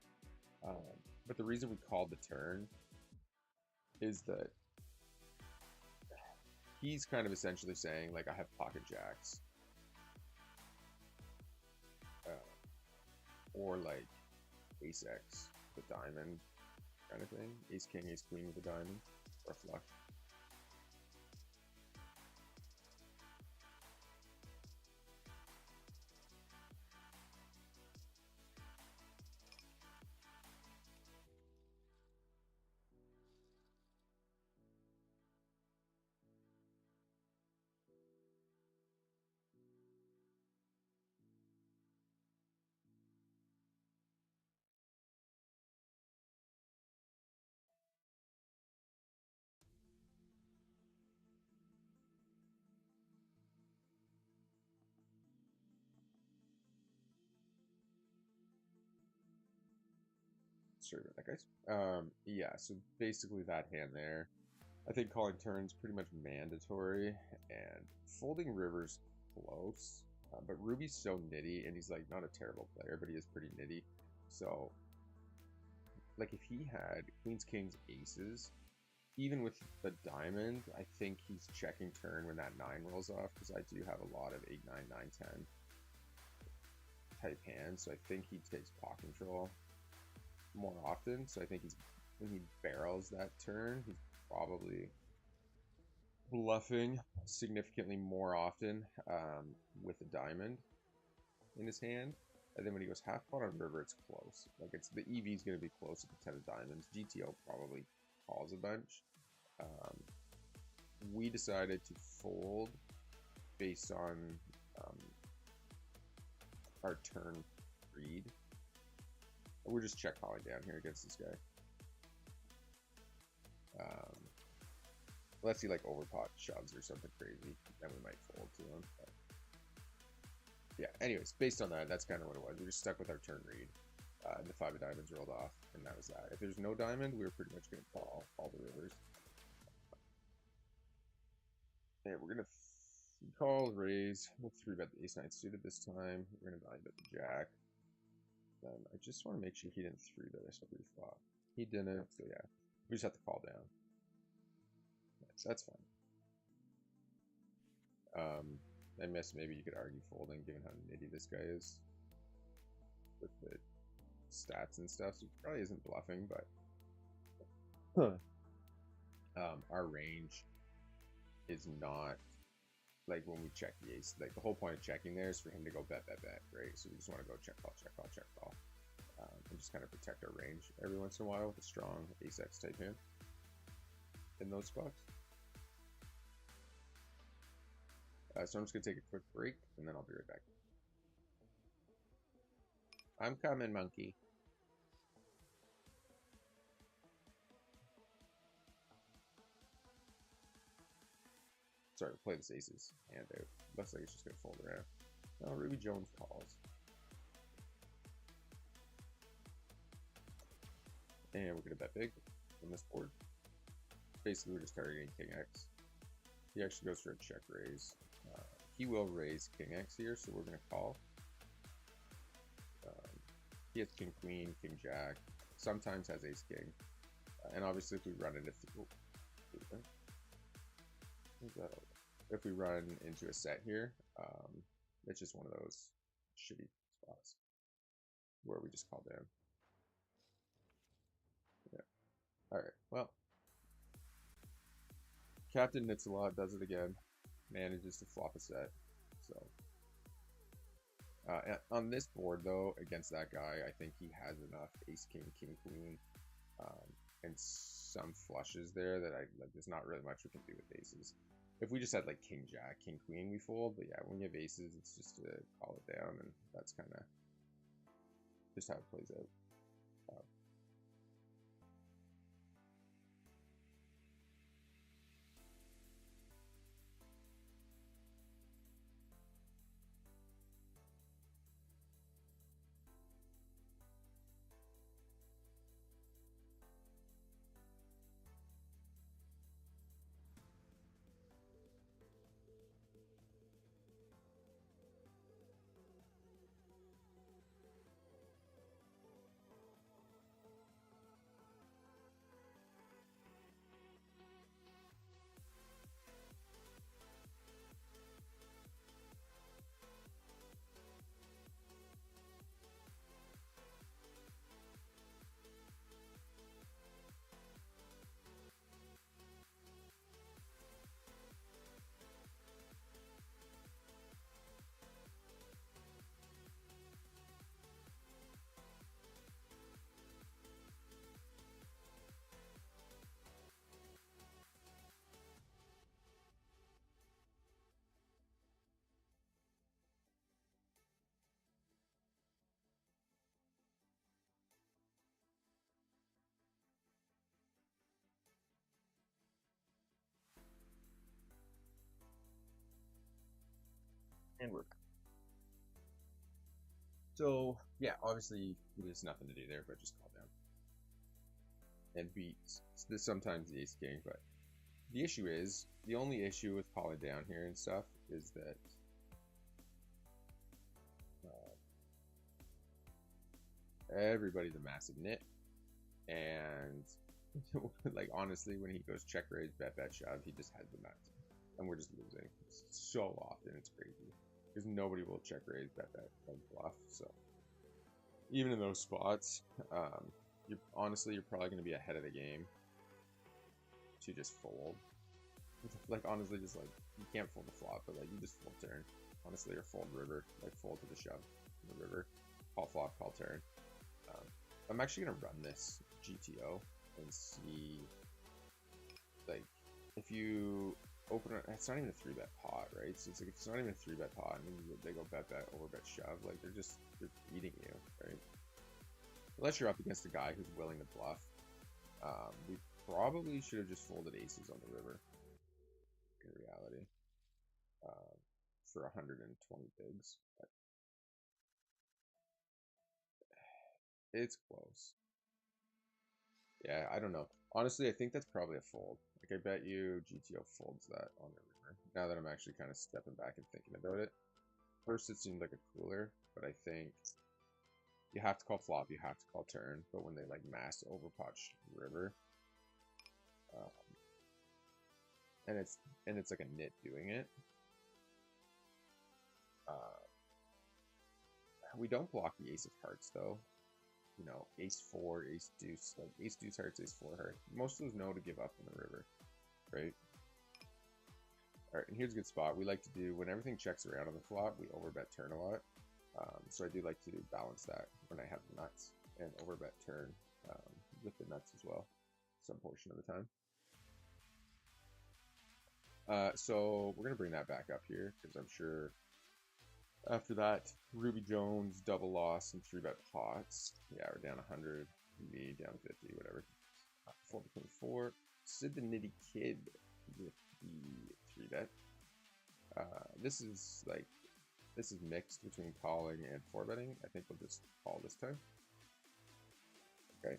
But the reason we called the turn is that he's kind of essentially saying, like, I have pocket jacks. Or like ace X with a diamond kind of thing. Ace king, ace queen with a diamond, or a flush. Sorry about that, guys. Yeah, so basically that hand there. I think calling turns pretty much mandatory, and folding river's close. But Ruby's so nitty, and he's like not a terrible player, but he is pretty nitty. So, like if he had queens, kings, aces, even with the diamond, I think he's checking turn when that 9 rolls off, because I do have a lot of 8, 9, 9, 10 type hands, so I think he takes pot control more often. So I think when he barrels that turn, he's probably bluffing significantly more often with a diamond in his hand. And then when he goes half pot on river, it's close. Like the EV is going to be close at the 10 of diamonds. GTO probably calls a bunch. We decided to fold based on our turn read. We're just check calling down here against this guy. Unless he like overpot shoves or something crazy, then we might fold to him. But yeah, anyways, based on that, that's kind of what it was. We were stuck with our turn read. And the 5 of diamonds rolled off, and that was that. If there's no diamond, we were pretty much going to call all the rivers. And we're going to call, raise. We'll 3-bet the ace-9 suited this time. We're going to value bet the jack. Then I just want to make sure he didn't 3-bet us every flop. He didn't, so yeah. We just have to call down. So that's fine. I miss, maybe you could argue folding given how nitty this guy is with the stats and stuff, so he probably isn't bluffing, but our range is not like when we check the ace. Like the whole point of checking there is for him to go bet, right? So we just want to go check call, check call, check call, and just kind of protect our range every once in a while with a strong ace X type hand in those spots. So I'm just gonna take a quick break and then I'll be right back. I'm coming, monkey. Sorry, we'll play this aces hand out. Looks like it's just gonna fold around. No, Ruby Jones calls. And we're gonna bet big on this board. Basically, we're just targeting King X. He actually goes for a check raise. He will raise King X here, so we're gonna call. He has King Queen, King Jack. Sometimes has Ace King, and obviously if we run into a set here, it's just one of those shitty spots where we just call down. Yeah. All right. Well, Captain Nitsalot does it again. Manages to flop a set. So on this board though, against that guy, I think he has enough Ace King, King Queen, and some flushes there that there's not really much we can do with aces. If we just had like King Jack, King Queen, we fold. But yeah, when you have aces, it's just to call it down, and that's kind of just how it plays out. And we're back. So, yeah, obviously, there's nothing to do there but just call down. And beat sometimes the ace king, but the issue is, the only issue with calling down here and stuff is that everybody's a massive nit, and like honestly, when he goes check raise, bet, shove, he just has the nuts, and we're just losing so often. It's crazy because nobody will check raise, bet, and bluff. So even in those spots, you're probably going to be ahead of the game to just fold. Like honestly, just like you can't fold the flop, but like you just fold turn. Honestly, or fold river, like fold to the shove in the river, call flop, call turn. I'm actually gonna run this GTO and see, like, if you open it, it's not even a 3-bet pot, right? So it's like, it's not even a 3-bet pot, and they go bet, over bet, shove, like they're eating you, right? Unless you're up against a guy who's willing to bluff. We probably should have just folded aces on the river, in reality, for 120 bigs, but it's close. Yeah, I don't know. Honestly, I think that's probably a fold. Like, I bet you GTO folds that on the river. Now that I'm actually kind of stepping back and thinking about it. First, it seemed like a cooler, but I think you have to call flop, you have to call turn. But when they, like, mass overpot river, and it's like a nit doing it, we don't block the ace of hearts, though. You know, ace 4, ace deuce, like ace deuce hearts, ace 4 hearts. Most of those know to give up in the river, right? Alright, and here's a good spot. We like to do, when everything checks around on the flop, we overbet turn a lot. So I do like to balance that when I have the nuts, and overbet turn with the nuts as well, some portion of the time. So we're going to bring that back up here, because I'm sure after that, Ruby Jones, double loss, and 3-bet pots. Yeah, we're down 100, me down 50, whatever. 4-24. Sid the Nitty Kid with the 3-bet. This is mixed between calling and 4-betting. I think we'll just call this time. Okay.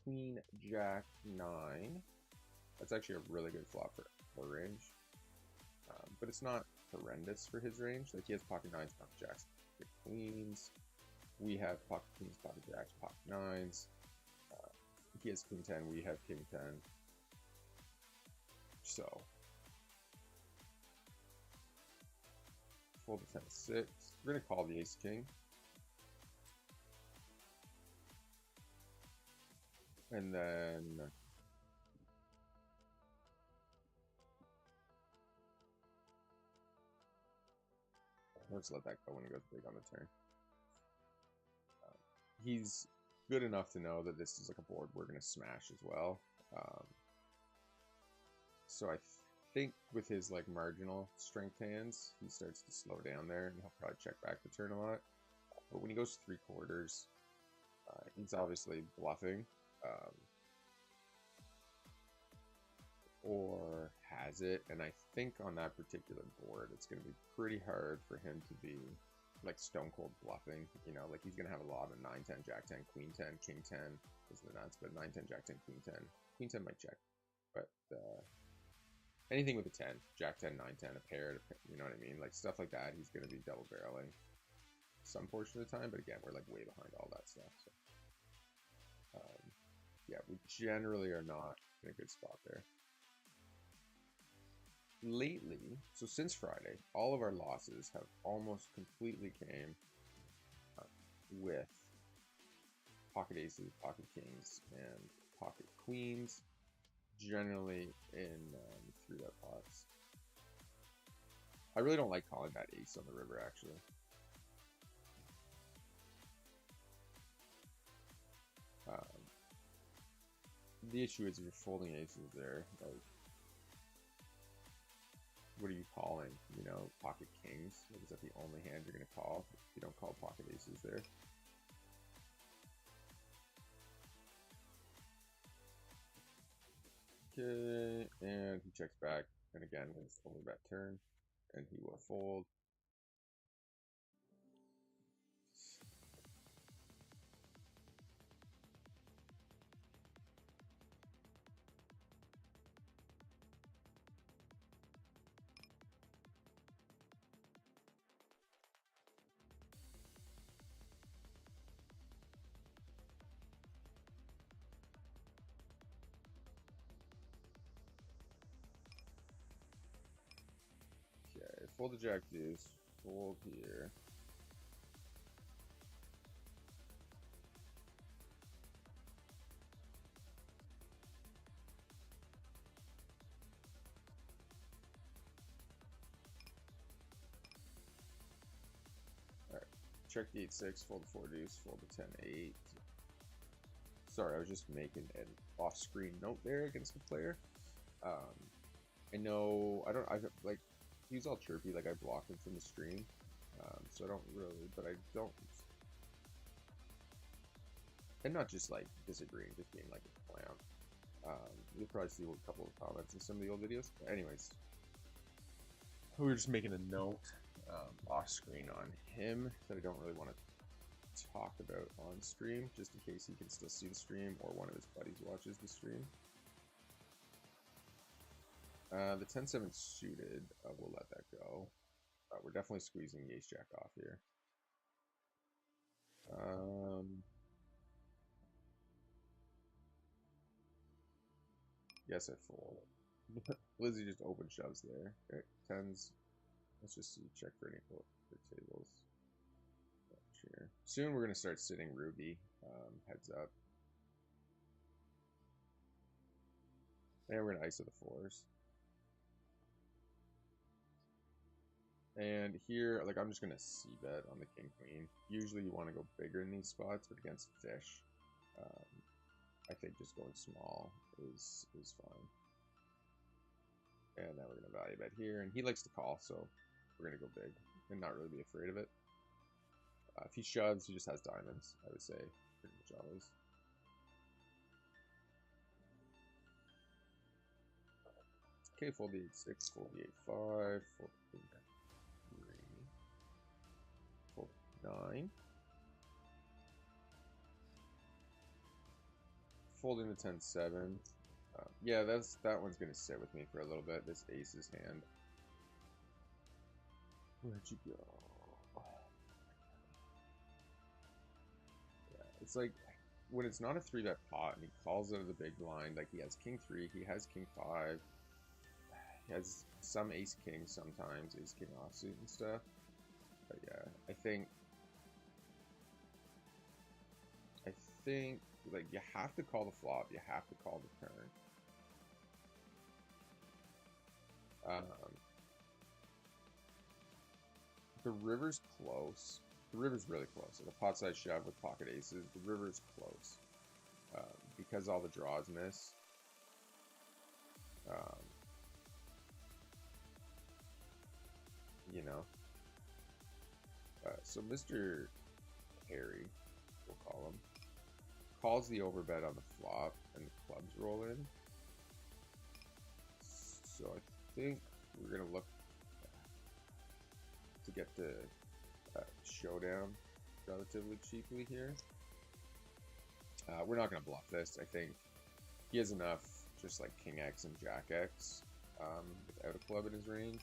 Queen, Jack, 9. That's actually a really good flop for range. But it's not horrendous for his range. Like, he has pocket 9s, pocket jacks, pocket queens. We have pocket queens, pocket jacks, pocket 9s. He has queen 10, we have king 10. So, fold the 10-6. We're going to call the ace king. And then let's let that go when he goes big on the turn. He's good enough to know that this is like a board we're going to smash as well. So I think with his like marginal strength hands, he starts to slow down there, and he'll probably check back the turn a lot. But when he goes 3/4, he's obviously bluffing. Or has it, and I think on that particular board it's going to be pretty hard for him to be like stone cold bluffing, you know, like he's going to have a lot of 9-10, Jack 10, Queen 10, King 10 is the nuts, but 9-10, Jack 10, Queen 10. Queen 10 might check, but anything with a 10, Jack 10, 9-10, a pair, you know what I mean, like stuff like that, he's going to be double barreling some portion of the time, but again, we're like way behind all that stuff, so yeah, we generally are not in a good spot there. Lately, so since Friday, all of our losses have almost completely came with pocket aces, pocket kings, and pocket queens, generally in 3-bet pots. I really don't like calling that ace on the river, actually. The issue is if you're folding aces there, like, what are you calling? You know, pocket kings? Like, is that the only hand you're going to call? If you don't call pocket aces there. Okay, and he checks back, and again, with overbet turn. and he will fold. Okay, fold the jack deuce, fold here. Alright, check the 8-6, fold the 4 deuce, fold the 10-8. Sorry, I was just making an off-screen note there against the player. I know, like, he's all chirpy, like I blocked him from the stream. So I don't really, but I don't, and not just like disagreeing, just being like a clown. You'll probably see a couple of comments in some of the old videos. But anyways, we were just making a note off screen on him that I don't really want to talk about on stream, just in case he can still see the stream or one of his buddies watches the stream. The 10-7 suited, we'll let that go. We're definitely squeezing the ace-jack off here. Yes, I fold. Lizzie just open shoves there. Okay, tens. Let's just see, check for any for tables. Here. Soon we're gonna start sitting Ruby. Heads up. And we're gonna ISO the fours. And here, like, I'm just gonna c-bet on the king queen. Usually you want to go bigger in these spots, but against fish, I think just going small is fine. And now we're gonna value bet here, and he likes to call, so we're gonna go big and not really be afraid of it. If he shoves, he just has diamonds, I would say, pretty much always. Okay, fold the 8-6, fold the 8-5, fold the 3, fold 9. Folding the 10-7. Yeah, that one's gonna sit with me for a little bit. This ace's hand. Where'd you go? Yeah, it's like when it's not a 3-bet pot and he calls out of the big blind, like he has king 3, he has king 5, he has some ace king sometimes, ace king offsuit and stuff. But yeah, I think like you have to call the flop, you have to call the turn. The river's close. The river's really close. Like a pot size shove with pocket aces, the river's close. Because all the draws miss. You know. So Mr. Harry, we'll call him, calls the overbet on the flop and the clubs roll in. So I think we're gonna look to get the showdown relatively cheaply here. We're not gonna bluff this. I think he has enough, just like King X and Jack X, without a club in his range.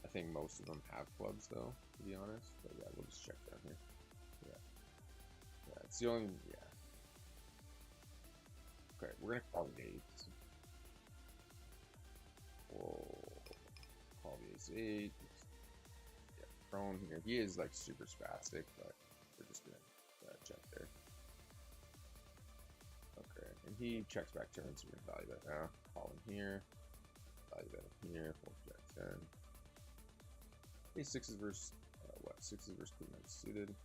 I think most of them have clubs though, to be honest. But yeah, we'll just check down here. Yeah, it's the only, yeah. Okay, we're gonna call the 8. We'll call the ace-8. Yeah, prone here. He is like super spastic, but we're just gonna check there. Okay, and he checks back turn, so we're gonna value that now. Call him here. Value that here. Fold jack 10. Ace-6 versus what? 6s versus queen 9 suited.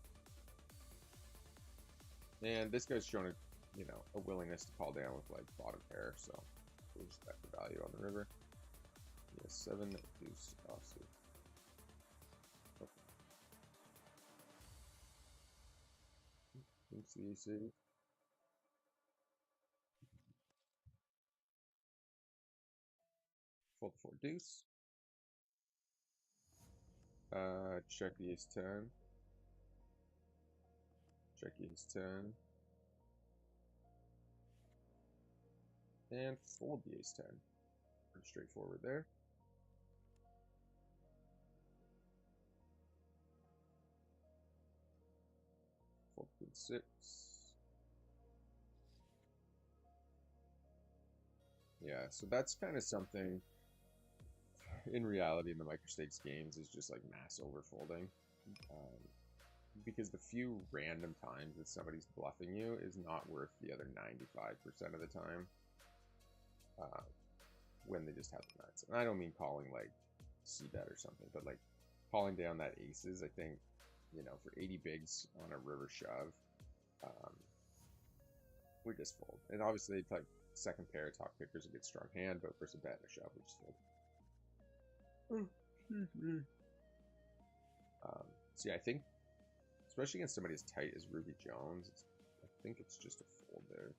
And this guy's shown a willingness to call down with like bottom pair, so we'll just bet the value on the river. Yeah, 7 deuce offsuit. Okay. Thinks the ace-8. Fold the 4 deuce. Check the ace 10. Check the ace 10. And fold the ace 10. Pretty straightforward there. Fold queen 6. Yeah, so that's kind of something in reality in the microstakes games is just like mass overfolding. Because the few random times that somebody's bluffing you is not worth the other 95% of the time when they just have the nuts. And I don't mean calling like c-bet or something, but like calling down that aces, I think, you know, for 80 bigs on a river shove, we just fold. And obviously, like second pair top pickers a good strong hand, but versus a bet and a shove, we just fold. So yeah, I think, especially against somebody as tight as Ruby Jones, I think it's just a fold there.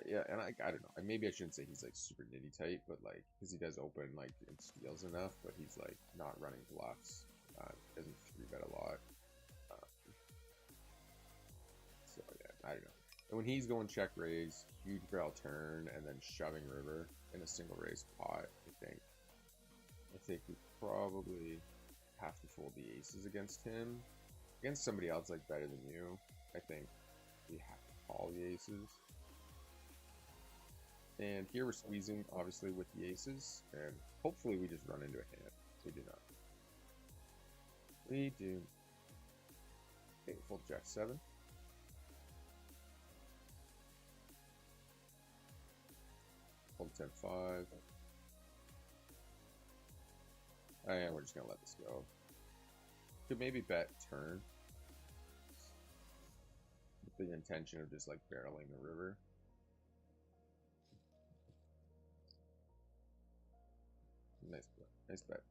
Yeah, and I don't know. Maybe I shouldn't say he's like super nitty tight, but like because he does open like and steals enough, but he's like not running bluffs. Doesn't 3-bet a lot. So yeah, I don't know. And when he's going check raise, huge barrel turn, and then shoving river in a single raise pot, I think we probably have to fold the aces against him. Against somebody else like better than you, I think we have to call the aces. And here we're squeezing, obviously, with the aces, and hopefully we just run into a hand. We do not. We do. Okay, fold jack 7. Fold 10-5. And we're just going to let this go. Could maybe bet turn. With the intention of just like barreling the river. Nice bet.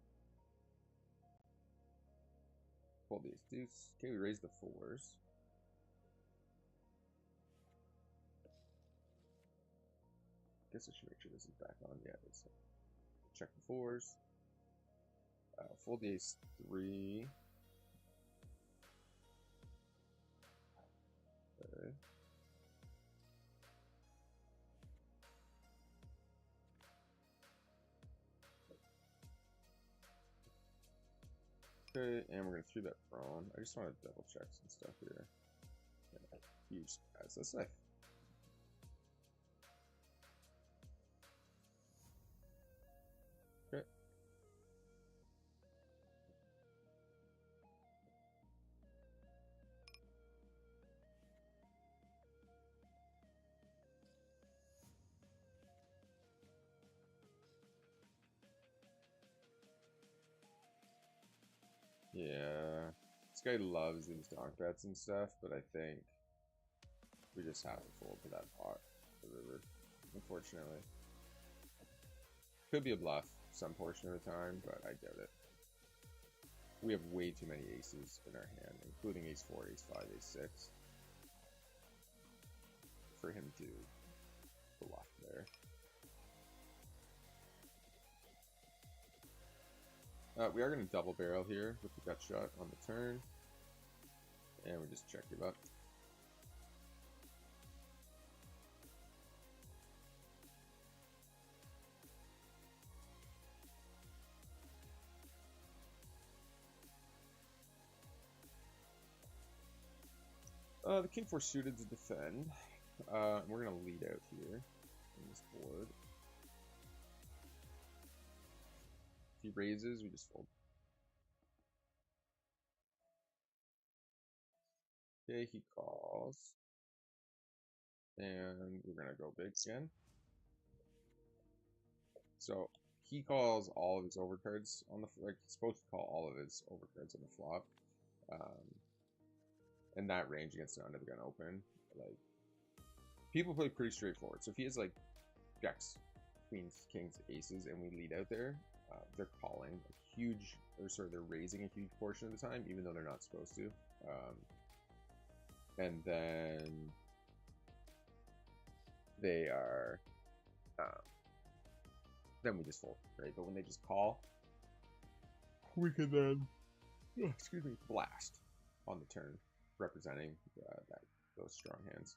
Fold the ace deuce. Okay, we raise the 4s. Guess I should make sure this is back on. Yeah, it's check the 4s. Fold the ace 3. Okay. Okay, and we're gonna 3-bet prone. I just want to double check some stuff here. Yeah, huge spaz. That's nice. Okay. Yeah, this guy loves these donk bets and stuff, but I think we just have to fold to that pot, the river, unfortunately. Could be a bluff some portion of the time, but I doubt it. We have way too many aces in our hand, including ace 4, ace 5, ace 6, for him to bluff there. We are going to double barrel here with the gut shot on the turn. And we just check your butt. The king 4 suited to defend. We're going to lead out here on this board. If he raises, we just fold. Okay, he calls. And we're going to go big again. So he calls all of his overcards on the like he's supposed to call all of his overcards on the flop. And that range against an under the gun open, like people play pretty straightforward. So if he has like jacks, queens, kings, aces, and we lead out there, they're calling a huge, or sorry, they're raising a huge portion of the time, even though they're not supposed to. And then then we just fold, right? But when they just call, we can then, excuse me, blast on the turn, representing those strong hands.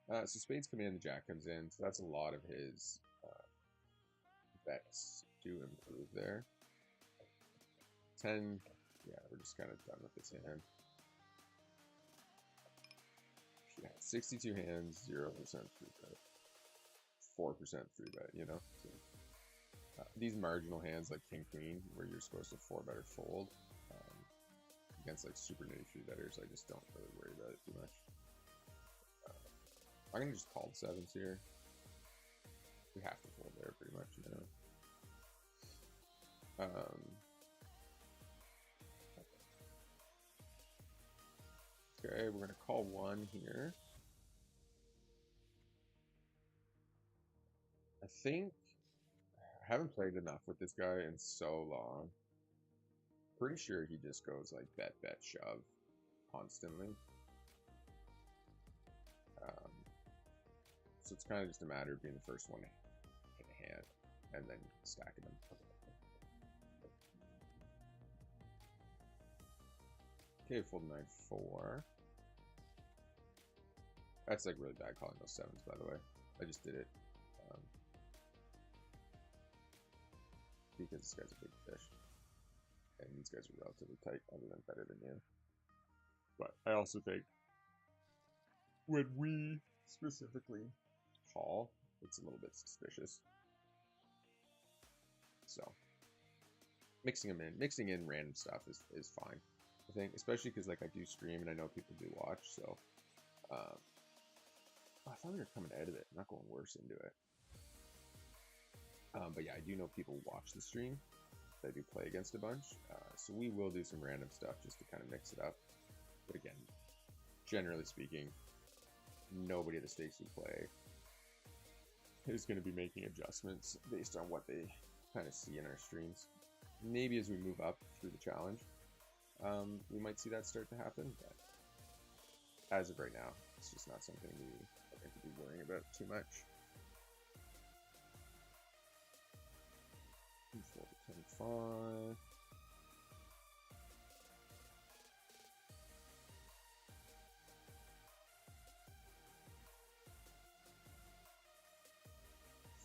So spades come in, the jack comes in, so that's a lot of his bets to improve there. 10, yeah, we're just kind of done with this hand. Yeah, 62 hands, 0% free bet, 4% free bet, you know? So, these marginal hands like king queen, where you're supposed to 4-bet or fold, against like super nitty free betters, I just don't really worry about it too much. I'm gonna just call the sevens here. We have to fold there pretty much, you know. Okay, we're gonna call one here. I think I haven't played enough with this guy in so long. Pretty sure he just goes like bet, bet, shove constantly. So it's kind of just a matter of being the first one to hit a hand and then stacking them. Okay, fold 9-4. That's like really bad calling those sevens, by the way. I just did it because this guy's a big fish. And these guys are relatively tight, other than better than you. But I also think when we specifically call, it's a little bit suspicious. So mixing in random stuff is fine. I think, especially because like I do stream and I know people do watch. So I thought we were coming out of it, not going worse into it. But yeah, I do know people watch the stream. They do play against a bunch, so we will do some random stuff just to kind of mix it up. But again, generally speaking, nobody at the stakes we play is going to be making adjustments based on what they kind of see in our streams. Maybe as we move up through the challenge, we might see that start to happen, but as of right now, it's just not something we I think we'll be worrying about too much. 4 to 10, 5.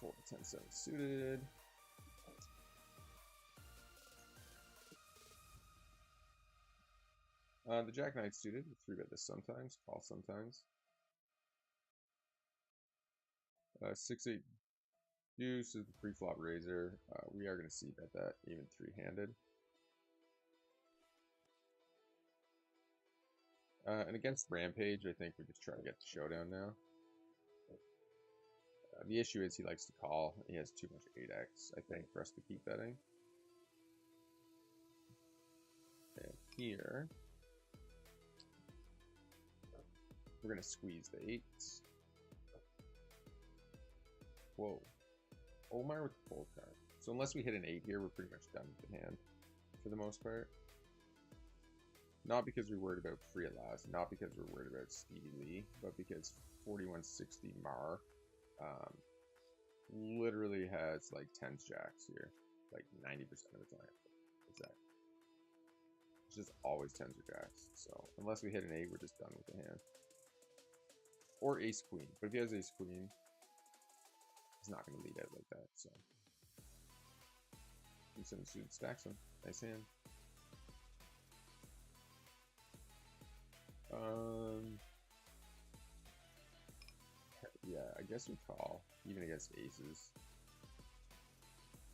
Four to 10, 7 suited. The Jack Knight suited, 3-bet this sometimes, call sometimes. 6-8 deuce is the pre-flop razor. We are going to see bet that even 3-handed. And against Rampage, I think we just try to get the showdown now. The issue is he likes to call. He has too much 8x, I think, for us to keep betting. And here, we're going to squeeze the 8s. Whoa. Omar with the fold card. So unless we hit an 8 here, we're pretty much done with the hand for the most part. Not because we're worried about free at last, not because we're worried about Stevie Lee, but because 4160 Mar literally has like 10s jacks here, like 90% of the time. What's that? It's just always 10s or jacks. So unless we hit an 8, we're just done with the hand. Or ace queen. But if he has ace queen, he's not going to lead out like that. So he's in the suit, stacks him. Nice hand. Yeah, I guess we call even against aces.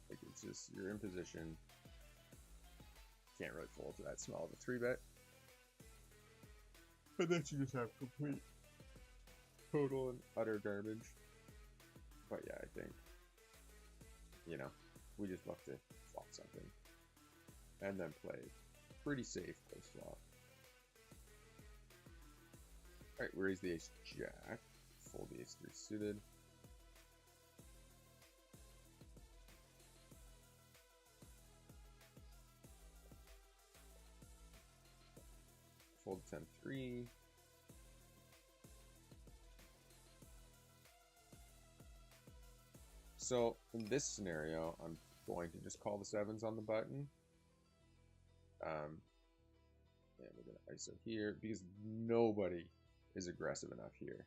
Like it's just you're in position. Can't really fold to that small of a 3-bet. But then you just have complete, total, and utter garbage. But yeah, I think, you know, we just love to flop something. And then play pretty safe post flop. Alright, we raise the ace jack. Fold the ace 3 suited. Fold 10-3. So in this scenario, I'm going to just call the sevens on the button. And we're going to ISO here because nobody is aggressive enough here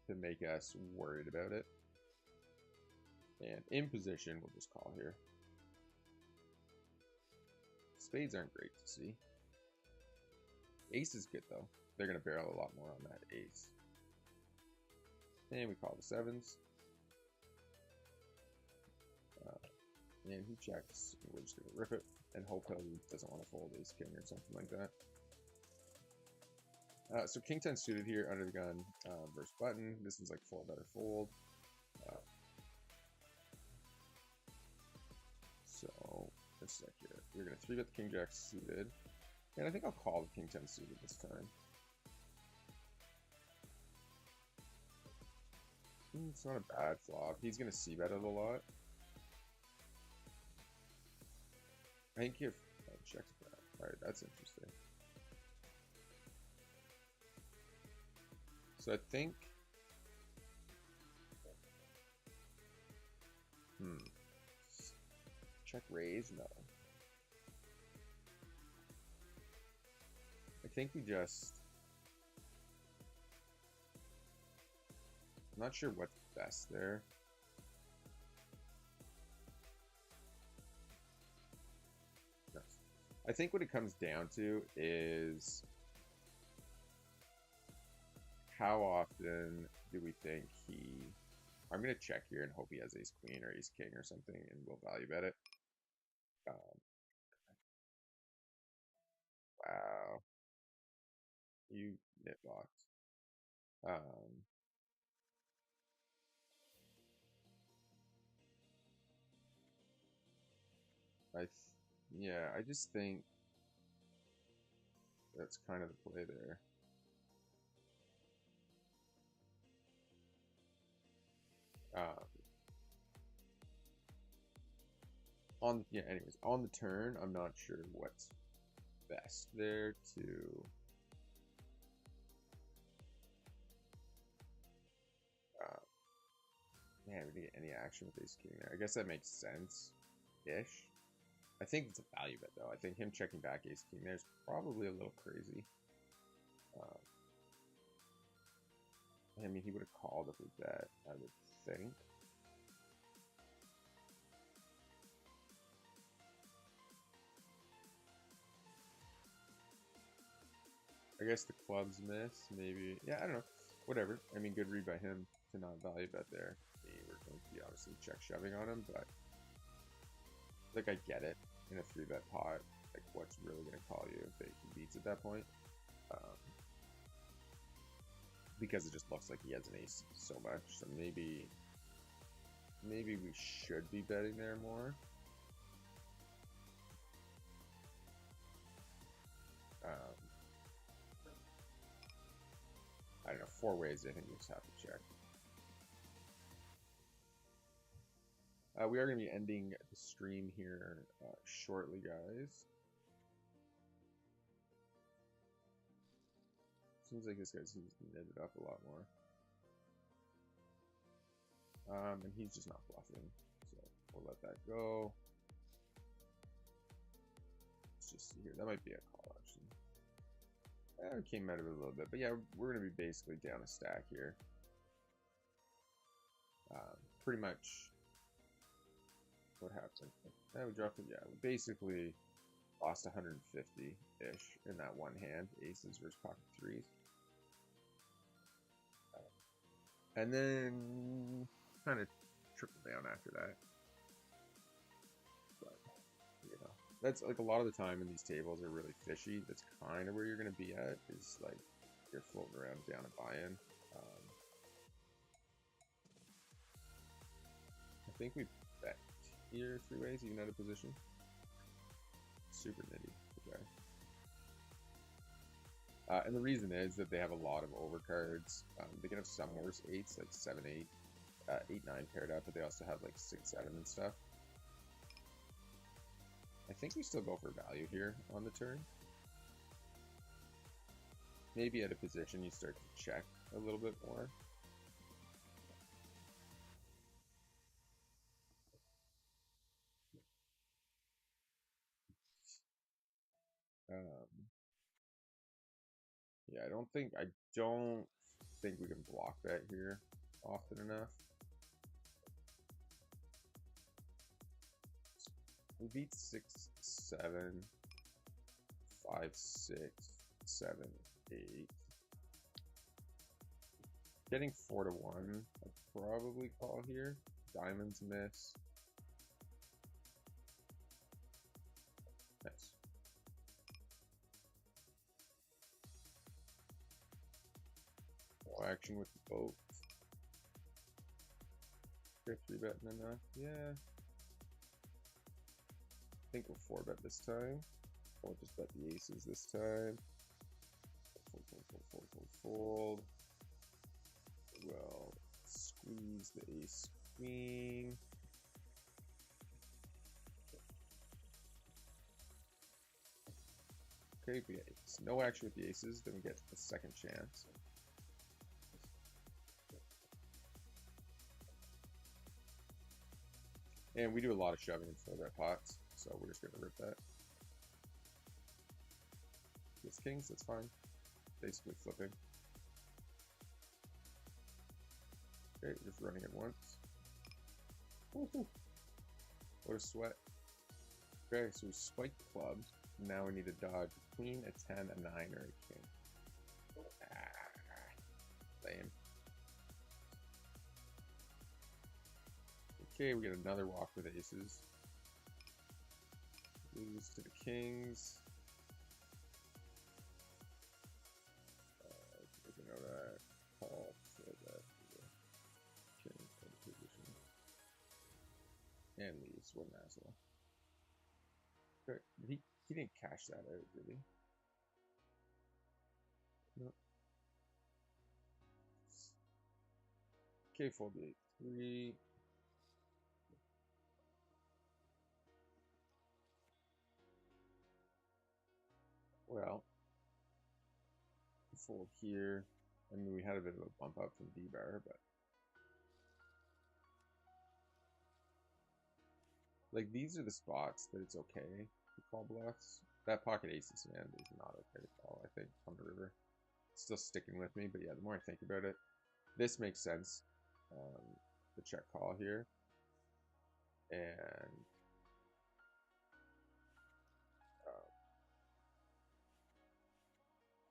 to make us worried about it. And in position, we'll just call here. Spades aren't great to see. Ace is good though. They're going to barrel a lot more on that ace. And we call the sevens. And he checks. We're just going to rip it and hope he doesn't want to fold ace king or something like that. So king 10 suited here under the gun versus button. This is like full better fold. So let's check here. We're going to 3-bet the king jack suited. And I think I'll call the king 10 suited this time. It's not a bad flop. He's going to c-bet it a lot. I think if checks back. Alright, that's interesting. So I think check raise? No. I think we just I'm not sure what's best there. I think what it comes down to is how often do we think he... I'm going to check here and hope he has ace queen or ace king or something, and we'll value bet it. Wow. You nitbox. Yeah, I just think that's kind of the play there. Anyways, on the turn, I'm not sure what's best there to man, we didn't get any action with ace king there. I guess that makes sense-ish. I think it's a value bet though. I think him checking back ace king there is probably a little crazy. I mean, he would have called if we bet, I would think. I guess the clubs miss, maybe. Yeah, I don't know. Whatever. I mean, good read by him to not value bet there. We're going to be obviously check shoving on him, but like I get it in a 3-bet pot. Like, what's really going to call you if he beats at that point? Because it just looks like he has an ace so much. So maybe we should be betting there more. I don't know, 4 ways I think we just have to check. We are going to be ending the stream here shortly, guys. Seems like this guy's netted up a lot more. And he's just not bluffing, so we'll let that go. Let's just see here. That might be a call, actually. It came out of it a little bit, but yeah, we're going to be basically down a stack here. Pretty much what happened. We dropped it. Yeah, we basically lost 150-ish in that one hand, aces versus pocket threes. And then kind of triple down after that. But, you know, that's like a lot of the time in these tables are really fishy. That's kind of where you're going to be at, is like you're floating around down a buy-in. I think we bet here 3 ways, even out of position. Super nitty. Okay. And the reason is that they have a lot of overcards. They can have some worse 8s, like 7, 8, 8, 9 paired up, but they also have like 6, 7 and stuff. I think we still go for value here on the turn. Maybe at a position you start to check a little bit more. I don't think we can block that here often enough. We beat 6, 7, 5, 6, 7, 8. Getting 4 to 1, I'd probably call here. Diamonds miss. Nice. No action with the boat. Okay, 3-betting enough. Yeah. I think we'll 4-bet this time. We'll just bet the aces this time. Fold. Well, squeeze the ace queen. Okay, we get ace. No action with the aces, then we get a second chance. And we do a lot of shoving in 4-bet pots, so we're just gonna rip that. It's kings, that's fine. Basically flipping. Okay, just running it once. Woohoo! What a sweat. Okay, so we spiked the clubs. Now we need to dodge a queen, a 10, a 9, or a king. Lame. Okay, we get another walk with aces. Lose to the kings. Take a note of that. Call for that. King in position. And leaves. What an asshole. Okay, he didn't cash that out, really. No. Okay, fold the 8-3. Well, fold here. I mean, we had a bit of a bump up from D-bar, but like these are the spots that it's okay to call bluffs. That pocket aces hand is not okay to call, I think, on the river. It's still sticking with me, but yeah, the more I think about it, this makes sense. The check call here. And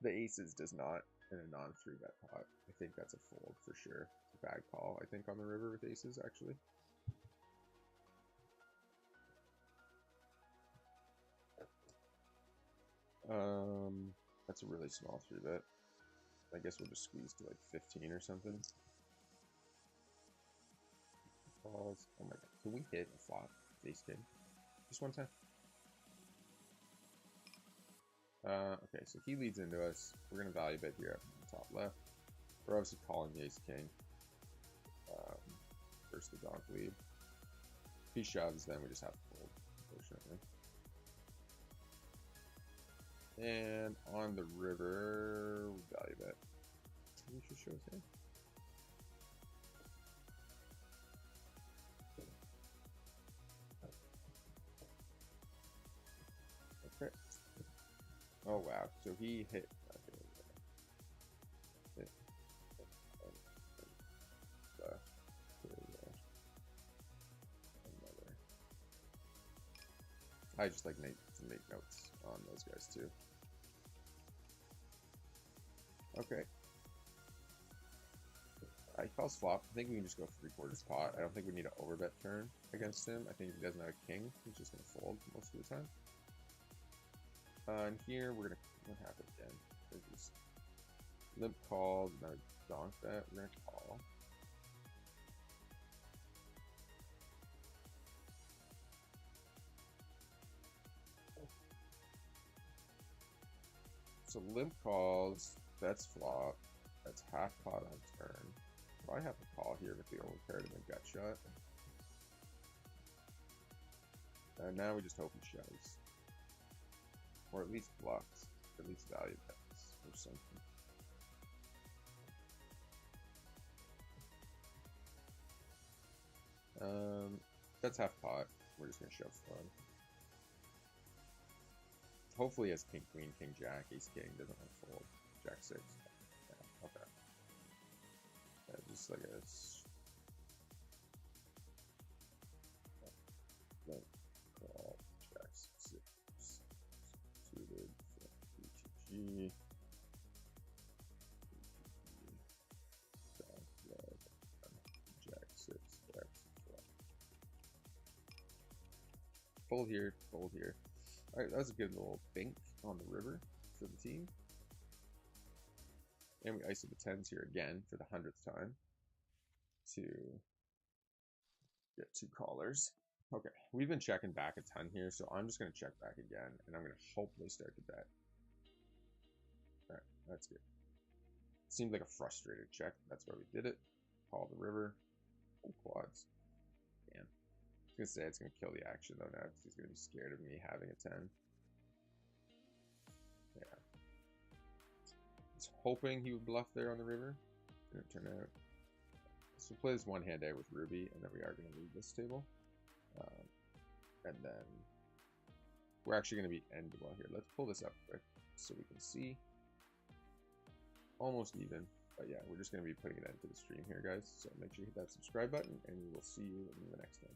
the aces does not in a non 3-bet pot. I think that's a fold for sure. It's a bad call, I think, on the river with aces, actually. That's a really small 3-bet. I guess we'll just squeeze to like 15 or something. Calls. Oh my god. Can we hit a flop? Ace king. Just one time. Okay, so he leads into us. We're gonna value bet here up in the top left. We're obviously calling the ace king. First the donk lead. If he shoves, then we just have to fold, unfortunately. And on the river, value bet. You should show us here. Okay. Oh wow, so he hit. I just like to make notes on those guys too. Okay. He calls flop. I think we can just go 3/4 pot. I don't think we need to overbet turn against him. I think if he doesn't have a king, he's just gonna fold most of the time. And here we're gonna what happened again? There's just limp called, now donk bet. We're gonna call. So limp calls, that's flop. That's half pot on turn. Probably have to call here with the old pair to make gut shot. And now we just hope he shoves. Or at least bluffs. At least value bets or something. That's half pot. We're just gonna shove fun. Hopefully, as king, queen, king, jack, ace, king doesn't want to fold. Jack 6. Yeah, okay. Yeah, just like a like call Jack 6 suited BTG. Jack 6 X. Fold here, fold here. All right, that was a good little bink on the river for the team. And we ISO the 10s here again for the 100th time to get 2 callers. Okay, we've been checking back a ton here, so I'm just going to check back again, and I'm going to hopefully start to bet. All right, that's good. Seemed like a frustrated check. That's why we did it. Call the river. Oh, quads. Damn. I was going to say it's going to kill the action, though, now, because he's going to be scared of me having a 10. Yeah. I was hoping he would bluff there on the river. Didn't turn out. So we'll play this one hand out with Ruby, and then we are going to leave this table. And then we're actually going to be end well here. Let's pull this up quick so we can see. Almost even. But yeah, we're just going to be putting an end to the stream here, guys. So make sure you hit that subscribe button, and we will see you in the next one.